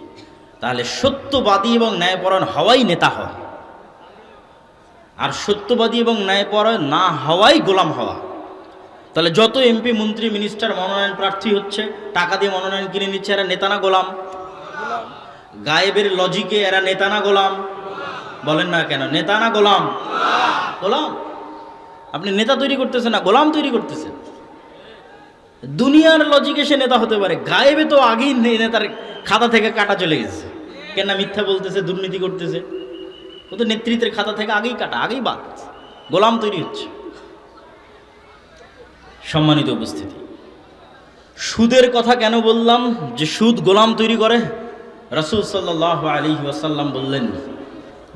তাহলে সত্যবাদী এবং ন্যায়পরায়ণ হওয়াই নেতা হয়। আর সত্যবাদী এবং ন্যায়পরায়ণ না হওয়াই গোলাম হওয়া। তাহলে যত এমপি মন্ত্রী মিনিস্টার মনোনয়ন প্রার্থী হচ্ছে, টাকা দিয়ে মনোনয়ন কিনে নিচ্ছে, এরা নেতা না গোলাম? গায়েবের লজিকে এরা নেতা না গোলাম? বলেন না কেন, নেতা না গোলাম? গোলাম। আপনি নেতা তৈরি করতেছেন না, গোলাম তৈরি করতেছেন। দুনিয়ার লজিকে সে নেতা হতে পারে, গায়েবে তো আগেই নেতার খাতা থেকে কাটা চলে গেছে। কেন মিথ্যা বলতেছে, দুর্নীতি করতেছে, ও তো নেতৃত্বের খাতা থেকে আগেই কাটা, আগেই বাদ, গোলাম তৈরি হচ্ছে। সম্মানিত উপস্থিতি, সুদের কথা কেন বললাম যে সুদ গোলাম তৈরি করে? রাসূল সাল্লাল্লাহু আলাইহি ওয়াসাল্লাম বললেন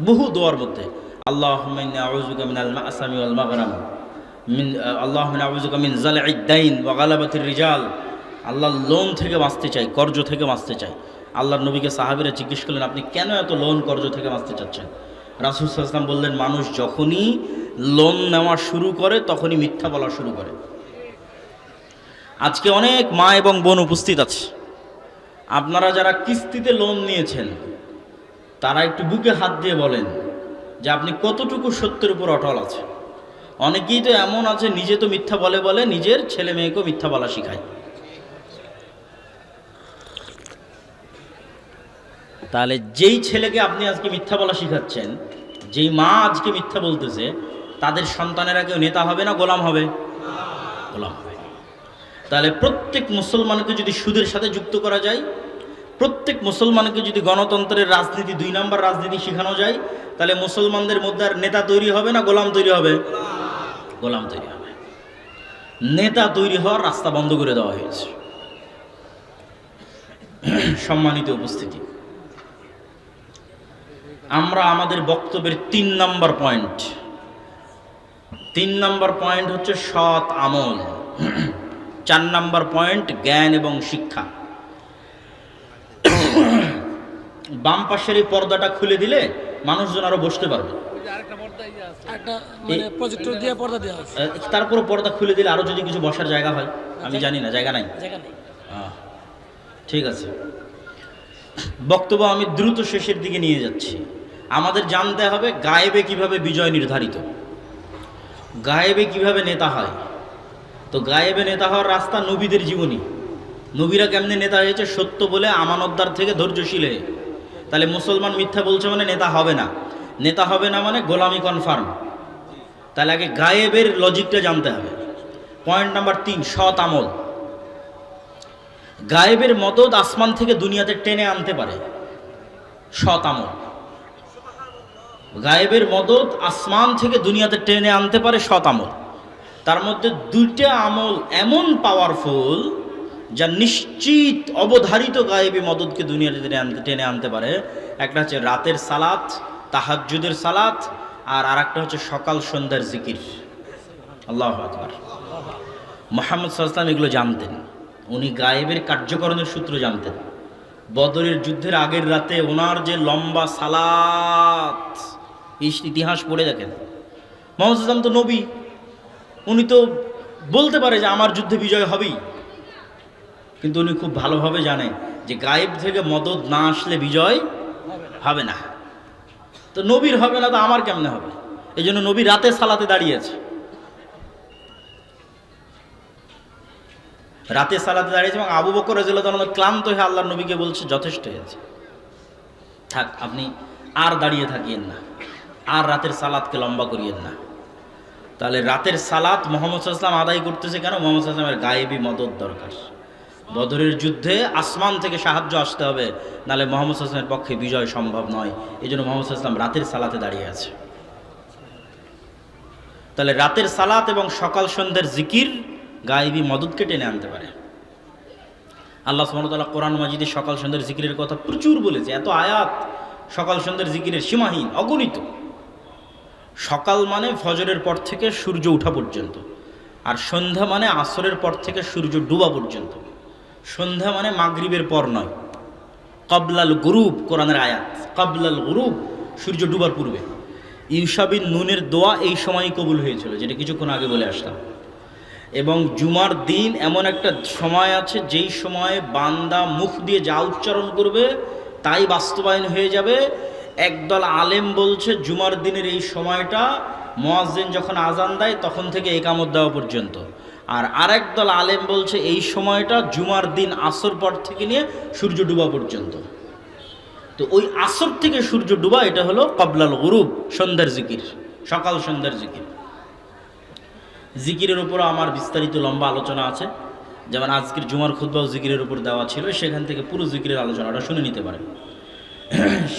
বহু দোয়ার মধ্যে, আল্লাহুম্মা ইন্নী আউযুকা মিনাল মা'সামি ওয়াল মাগরাম, আল্লাহুম্মা ইন্নী আউযুকা মিন যালঈদ দাইন ওয়া গালাবাতির রিজাল। আল্লাহ লোন থেকে বাঁচতে চাই, কর্জ থেকে বাঁচতে চাই। আল্লাহর নবীকে সাহাবীরা জিজ্ঞেস করলেন, আপনি কেন এত লোন কর্জ থেকে বাঁচতে চাচ্ছেন? রাসূল সাল্লাল্লাহু আলাইহি ওয়াসাল্লাম বললেন, মানুষ যখনই লোন নেওয়া শুরু করে তখনই মিথ্যা বলা শুরু করে। আজকে অনেক মা এবং বোন উপস্থিত আছে, আপনারা যারা কিস্তিতে লোন নিয়েছেন তারা একটু বুকে হাত দিয়ে বলেন যে আপনি কতটুকু সত্যের উপর অটল আছে। অনেকেই তো এমন আছে, নিজে তো মিথ্যা বলে বলে নিজের ছেলে মেয়েকেও মিথ্যা বলা শিখায়। তাহলে যেই ছেলেকে আপনি আজকে মিথ্যা বলা শিখাচ্ছেন, যেই মা আজকে মিথ্যা বলতেছে, তাদের সন্তানেরা কেউ নেতা হবে না গোলাম হবে? গোলাম হবে। তাহলে প্রত্যেক মুসলমানকে যদি সুদের সাথে যুক্ত করা যায়, প্রত্যেক মুসলমানকে যদি গণতন্ত্রের রাজনীতি, 2 নম্বর রাজনীতি শেখানো যায়, তাহলে মুসলমানদের মধ্যে আর নেতা তৈরি হবে না গোলাম তৈরি হবে? গোলাম তৈরি হবে। নেতা তৈরি হওয়ার রাস্তা বন্ধ করে দেওয়া হয়েছে। সম্মানিত উপস্থিতি, আমরা আমাদের বক্তব্যের 3 নম্বর পয়েন্ট হচ্ছে সৎ আমল। 4 নম্বর পয়েন্ট জ্ঞান এবং শিক্ষা। বাম পাশের এই পর্দাটা খুলে দিলে মানুষজন আরো বসতে পারবে। তারপরে পর্দা খুলে দিলে আরো যদি কিছু বসার জায়গা হয়, আমি জানি না, জায়গা নাই। ঠিক আছে, বক্তব্য আমি দ্রুত শেষের দিকে নিয়ে যাচ্ছি। আমাদের জানতে হবে গায়েবে কিভাবে বিজয় নির্ধারিত, গায়েবে কিভাবে নেতা হয়। তো গায়েবে নেতা হওয়ার রাস্তা নবীদের জীবনী। নবীরা কেমনে নেতা হয়েছে? সত্য বলে, আমানতদার থেকে ধৈর্যশীল হয়ে। তাহলে মুসলমান মিথ্যা বলছে মানে নেতা হবে না, নেতা হবে না মানে গোলামি কনফার্ম। তাহলে আগে গায়েবের লজিকটা জানতে হবে। পয়েন্ট নাম্বার 3, সৎ আমল। গায়েবের মদদ আসমান থেকে দুনিয়াতে টেনে আনতে পারে সৎ আমল। গায়েবের মদদ আসমান থেকে দুনিয়াতে টেনে আনতে পারে সৎ আমল। তার মধ্যে 2টা আমল এমন পাওয়ারফুল যা নিশ্চিত অবধারিত গায়েবী মদদকে দুনিয়াতে টেনে আনতে পারে। একটা হচ্ছে রাতের সালাত, তাহাজ্জুদের সালাত, আর আরেকটা হচ্ছে সকাল সন্ধ্যার জিকির। আল্লাহু আকবার। মুহাম্মদ সাল্লাল্লাহু আলাইহি ওয়াসাল্লাম এগুলো জানতেন। উনি গায়েবের কার্যকরণের সূত্র জানতেন। বদরের যুদ্ধের আগের রাতে ওনার যে লম্বা সালাত, ইতিহাস পড়ে দেখেন। মুহাম্মদ সাল্লাল্লাহু আলাইহি ওয়াসাল্লাম তো নবী, উনি তো বলতে পারে যে আমার যুদ্ধে বিজয় হবেই, কিন্তু উনি খুব ভালোভাবে জানেন যে গায়েব থেকে মদদ না আসলে বিজয় হবে না। তো নবীর হবে না তো আমার কেমনে হবে? এই জন্য নবী রাতে সালাতে দাঁড়িয়েছে, রাতে সালাতে দাঁড়িয়েছে। এবং আবু বকর রাদিয়াল্লাহু তাআলা ক্লান্ত হয়ে আল্লাহর নবীকে বলছে, যথেষ্ট হয়েছে, থাক, আপনি আর দাঁড়িয়ে থাকিয়েন না, আর রাতের সালাতকে লম্বা করিয়েন না। তাহলে রাতের সালাত মুহাম্মদ সাল্লাল্লাহু আলাইহি ওয়াসাল্লাম আদায় করতেছে কেন? মুহাম্মদ সাল্লাল্লাহু আলাইহি ওয়াসাল্লামের গায়েবী মদদ দরকার। বদরের যুদ্ধে আসমান থেকে সাহায্য আসতে হবে, নাহলে মুহাম্মদ সাল্লাল্লাহু আলাইহি ওয়াসাল্লামের পক্ষে বিজয় সম্ভব নয়। এই জন্য মুহাম্মদ সাল্লাল্লাহু আলাইহি ওয়াসাল্লাম রাতের সালাতে দাঁড়িয়ে আছে। তাহলে রাতের সালাত এবং সকাল সন্ধ্যার জিকির গায়েবী মদদকে টেনে আনতে পারে। আল্লাহ সুবহানাহু ওয়া তাআলা কোরআন মাজিদে সকাল সন্ধ্যার জিকিরের কথা প্রচুর বলেছে। এত আয়াত সকাল সন্ধ্যার জিকিরের সীমাহীন, অগণিত। সকাল মানে ফজরের পর থেকে সূর্য ওঠা পর্যন্ত, আর সন্ধ্যা মানে আসরের পর থেকে সূর্য ডুবা পর্যন্ত। সন্ধ্যা মানে মাগরিবের পর নয়, ক্বাবলাল গুরুব, কোরআনের আয়াত, ক্বাবলাল গুরুব, সূর্য ডুবার পূর্বে। ইউশা বিন নুনের দোয়া এই সময়ই কবুল হয়েছিল, যেটা কিছুক্ষণ আগে বলে আসলাম। এবং জুমার দিন এমন একটা সময় আছে যেই সময়ে বান্দা মুখ দিয়ে যা উচ্চারণ করবে তাই বাস্তবায়ন হয়ে যাবে, একদল আলেম বলছে জুমার দিনের এই সময়টা মুয়াজ্জিন যখন আজান দেয় তখন থেকে একামত দেওয়া পর্যন্ত, আর আরেক দল আলেম বলছে এই সময়টা জুমার দিন আসর পর থেকে নিয়ে সূর্য ডুবা পর্যন্ত। তো ওই আসর থেকে সূর্য ডুবা এটা হলো ক্বাবলাল গুরুব, সন্ধ্যার জিকির, সকাল সন্ধ্যার জিকির। জিকিরের উপর আমার বিস্তারিত লম্বা আলোচনা আছে, যেমন আজকের জুমার খুতবাও জিকিরের উপর দেওয়া ছিল, সেখান থেকে পুরো জিকিরের আলোচনাটা শুনে নিতে পারেন।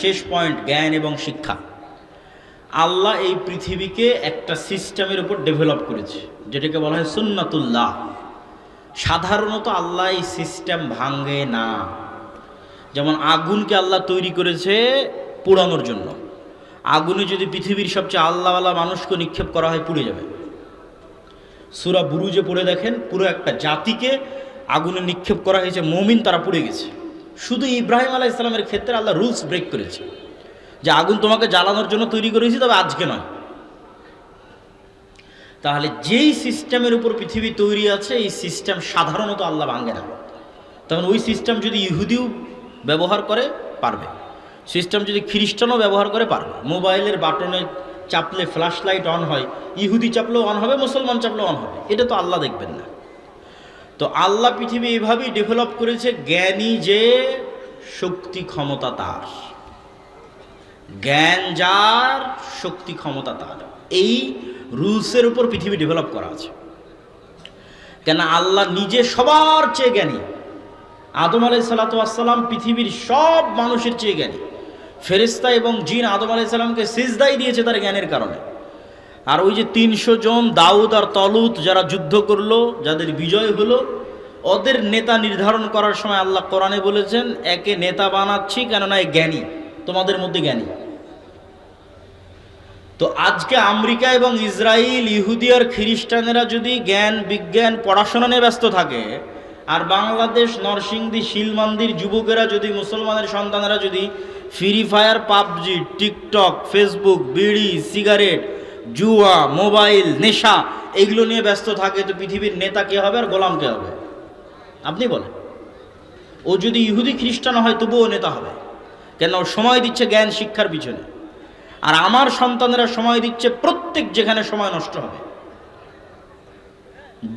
শেষ পয়েন্ট, জ্ঞান এবং শিক্ষা। আল্লাহ এই পৃথিবীকে একটা সিস্টেমের উপর ডেভেলপ করেছে, যেটাকে বলা হয় সুন্নাতুল্লাহ। সাধারণত আল্লাহ এই সিস্টেম ভাঙে না। যেমন আগুনকে আল্লাহ তৈরি করেছে পোড়ানোর জন্য। আগুনে যদি পৃথিবীর সবচেয়ে আল্লাহওয়ালা মানুষকে নিক্ষেপ করা হয়, পুড়ে যাবে। সূরা বুরুজে পড়ে দেখেন, পুরো একটা জাতিকে আগুনে নিক্ষেপ করা হয়েছে, মুমিন তারা পুড়ে গেছে। শুধু ইব্রাহিম আলাইহিস সালামের ক্ষেত্রে আল্লাহ রুলস ব্রেক করেছে, যে আগুন তোমাকে জ্বালানোর জন্য তৈরি করেছি, তবে আজকে নয়। তাহলে যেই সিস্টেমের উপর পৃথিবী তৈরি আছে, এই সিস্টেম সাধারণত আল্লাহ ভাঙে না। তখন ওই সিস্টেম যদি ইহুদিও ব্যবহার করে পারবে, সিস্টেম যদি খ্রিস্টানও ব্যবহার করে পারবে। মোবাইলের বাটনে চাপলে ফ্ল্যাশ লাইট অন হয়, ইহুদি চাপলেও অন হবে, মুসলমান চাপলেও অন হবে। এটা তো আল্লাহ দেখবেন না। তো আল্লাহ পৃথিবী এভাবেই ডেভেলপ করেছে, জ্ঞানী যে শক্তি ক্ষমতা তার, জ্ঞান যার শক্তি ক্ষমতা তার, এই রুলসের উপর পৃথিবী ডেভেলপ করা আছে। কেন আল্লাহ নিজে সবার চেয়ে জ্ঞানী। আদম আলাইহিস সালাতু ওয়াস সালাম পৃথিবীর সব মানুষের চেয়ে জ্ঞানী। ফেরেশতা এবং জিন আদম আলাইহিস সালামকে সিজদাই দিয়েছে তার জ্ঞানের কারণে। আর ওই যে 300 জন দাউদ আর তলুত যারা যুদ্ধ করলো, যাদের বিজয় হলো, ওদের নেতা নির্ধারণ করার সময় আল্লাহ কোরআনে বলেছেন, একে নেতা বানাচ্ছি কেননা এ জ্ঞানী, তোমাদের মধ্যে জ্ঞানী। তো আজকে আমেরিকা এবং ইসরায়েল, ইহুদি আর খ্রিস্টানেরা যদি জ্ঞান বিজ্ঞান পড়াশোনা নিয়ে ব্যস্ত থাকে, আর বাংলাদেশ নরসিংদী শিলমান্দির যুবকেরা যদি, মুসলমানের সন্তানেরা যদি free fire, PUBG, TikTok, Facebook, বিড়ি, সিগারেট, জুয়া, মোবাইল, নেশা এগুলো নিয়ে ব্যস্ত থাকে, তো পৃথিবীর নেতা কে হবে আর গোলাম কে হবে? আপনি বলেন। ও যদি ইহুদি খ্রিস্টান হয় তবুও নেতা হবে, কেন সময় দিচ্ছে জ্ঞান শিক্ষার পিছনে। আর আমার সন্তানেরা সময় দিচ্ছে প্রত্যেক যেখানে সময় নষ্ট হবে,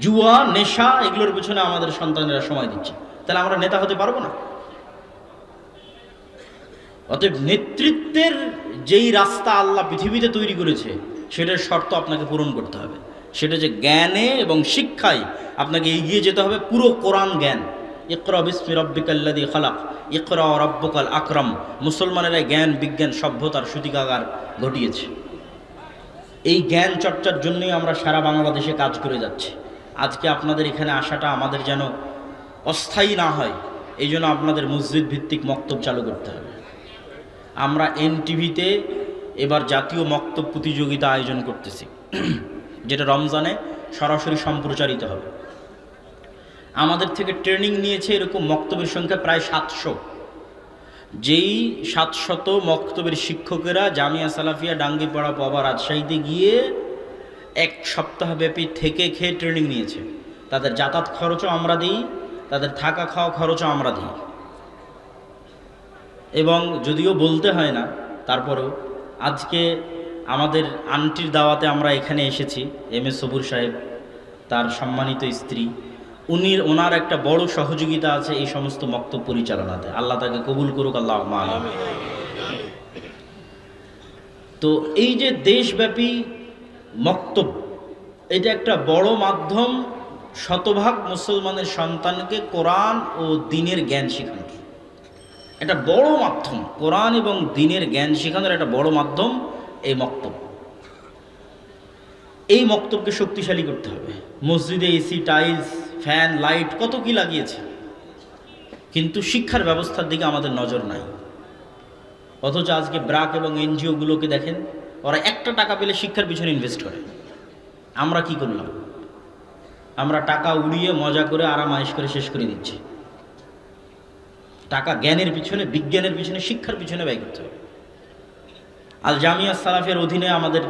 জুয়া, নেশা এগুলোর পিছনে আমাদের সন্তানেরা সময় দিচ্ছে, তাহলে আমরা নেতা হতে পারবো না। অতএব নেতৃত্বের যেই রাস্তা আল্লাহ পৃথিবীতে তৈরি করেছে, সেটার শর্ত আপনাকে পূরণ করতে হবে। সেটা যে জ্ঞানে এবং শিক্ষায় আপনাকে এগিয়ে যেতে হবে। পুরো কোরআন জ্ঞান। ইকরা বিসমি রাব্বিকাল্লাযী খালাক, ইকরা ওয়া রাব্বুকাল আকরাম। মুসলমানেরা জ্ঞান বিজ্ঞান সভ্যতার সূতিকাগার ঘটিয়েছে। এই জ্ঞান চর্চার জন্যই আমরা সারা বাংলাদেশে কাজ করে যাচ্ছি। আজকে আপনাদের এখানে আসাটা আমাদের যেন অস্থায়ী না হয়, এই জন্য আপনাদের মসজিদ ভিত্তিক মক্তব চালু করতে হবে। আমরা এনটিভিতে এবার জাতীয় মক্তব প্রতিযোগিতা আয়োজন করতেছি, যেটা রমজানে সরাসরি সম্প্রচারিত হবে। আমাদের থেকে ট্রেনিং নিয়েছে এরকম মক্তবের সংখ্যা প্রায় 700। যেই 700 মক্তবের শিক্ষকেরা জামিয়া সালাফিয়া ডাঙ্গিপাড়া পাবা রাজশাহীতে গিয়ে 1 সপ্তাহব্যাপী থেকে খেয়ে ট্রেনিং নিয়েছে। তাদের যাতায়াত খরচও আমরা দিই, তাদের থাকা খাওয়া খরচও আমরা দিই। এবং যদিও বলতে হয় না, তারপরেও আজকে আমাদের আন্টির দাওয়াতে আমরা এখানে এসেছি। এম এ সবুর সাহেব, তার সম্মানিত স্ত্রী, ওনার একটা বড় সহযোগিতা আছে এই সমস্ত মক্তব পরিচালনাতে। আল্লাহ তাকে কবুল করুক, আল্লাহ আমিন। তো এই যে দেশব্যাপী মক্তব, এটা একটা বড় মাধ্যম শতভাগ মুসলমানের সন্তানকে কোরআন ও দ্বীনের জ্ঞান শেখানোর। এটা বড় মাধ্যম, কোরআন এবং দ্বীনের জ্ঞান শেখানোর একটা বড় মাধ্যম এই মক্তব। এই মক্তবকে শক্তিশালী করতে হবে। মসজিদে এসি, টাইলস, ফ্যান, লাইট কত কি লাগিয়েছে, কিন্তু শিক্ষার ব্যবস্থার দিকে আমাদের নজর নাই। অথচ আজকে ব্র্যাক এবং এনজিওগুলোকে দেখেন, ওরা একটা টাকা পেলে শিক্ষার পিছনে ইনভেস্ট করে। আমরা কি করলাম? আমরা টাকা উড়িয়ে মজা করে আরাম আয়েশ করে শেষ করে দিচ্ছি। টাকা জ্ঞানের পিছনে, বিজ্ঞানের পিছনে, শিক্ষার পিছনে ব্যয় করতে হবে। আল জামিয়া সালাফের অধীনে আমাদের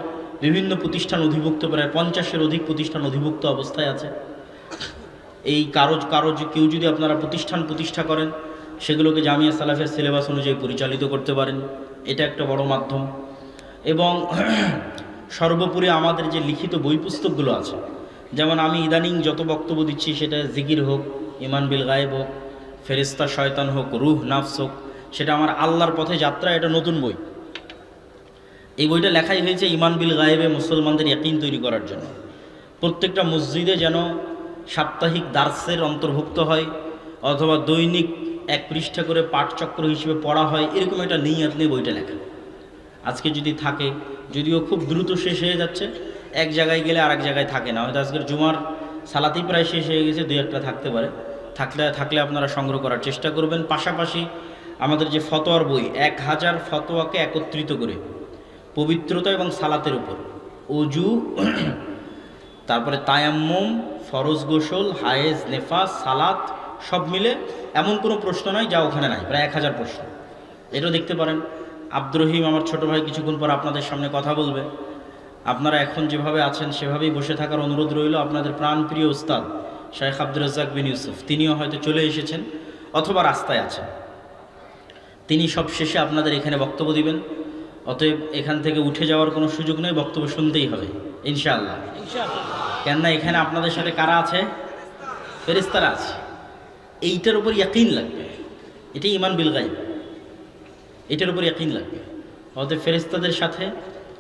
বিভিন্ন প্রতিষ্ঠান অধিভুক্ত, প্রায় 50-এর অধিক প্রতিষ্ঠান অধিভুক্ত অবস্থায় আছে। এই কারো কেউ যদি আপনারা প্রতিষ্ঠা করেন, সেগুলোকে জামিয়া সালাফের সিলেবাস অনুযায়ী পরিচালিত করতে পারেন। এটা একটা বড় মাধ্যম। এবং সর্বোপরি আমাদের যে লিখিত বই পুস্তকগুলো আছে, যেমন আমি ইদানিং যত বক্তব্য দিচ্ছি, সেটা জিকির হোক, ইমান বিল গায়েব হোক, ফেরেশতা শয়তান হোক, রুহ নাফস হোক, সেটা আমার আল্লাহর পথে যাত্রা, এটা নতুন বই। এই বইটা লেখাই হয়েছে ইমান বিল গায়েবে মুসলমানদের ইয়াকিন তৈরি করার জন্য। প্রত্যেকটা মসজিদে যেন সাপ্তাহিক দার্সের অন্তর্ভুক্ত হয়, অথবা দৈনিক 1 পৃষ্ঠা করে পাঠচক্র হিসেবে পড়া হয়, এরকম একটা নিয়ত নিয়ে বইটা লেখা। আজকে যদি থাকে, যদিও খুব দ্রুত শেষ হয়ে যাচ্ছে, এক জায়গায় গেলে আরেক জায়গায় থাকে না, হয়তো আজকের জুমার সালাতেই প্রায় শেষ হয়ে গেছে, 2-1টা থাকতে পারে। থাকলে আপনারা সংগ্রহ করার চেষ্টা করবেন। পাশাপাশি আমাদের যে ফতোয়ার বই, 1000 ফতোয়াকে একত্রিত করে পবিত্রতা এবং সালাতের উপর, অজু, তারপরে তায়াম্মুম, ফরজ গোসল, হায়েজ, নেফাস, সালাত সব মিলে এমন কোনো প্রশ্ন নয় যা ওখানে নাই, প্রায় 1000 প্রশ্ন। এটাও দেখতে পারেন। আব্দুর রহিম আমার ছোট ভাই কিছুক্ষণ পর আপনাদের সামনে কথা বলবে। আপনারা এখন যেভাবে আছেন সেভাবেই বসে থাকার অনুরোধ রইল। আপনাদের প্রাণপ্রিয় উস্তাদ শাইখ আব্দুর রাজ্জাক বিন ইউসুফ, তিনিও হয়তো চলে এসেছেন অথবা রাস্তায় আছেন। তিনি সব শেষে আপনাদের এখানে বক্তব্য দিবেন। অতএব এখান থেকে উঠে যাওয়ার কোনো সুযোগ নেই, বক্তব্য শুনতেই হবে ইনশাআল্লাহ। কেননা এখানে আপনাদের সাথে কারা আছে? ফেরেশতারা আছে। এইটার উপর ইয়াকিন লাগবে, এটাই ইমান বিল গায়ব, এটার উপর ইয়াকিন লাগবে। অতএব ফেরেশতাদের সাথে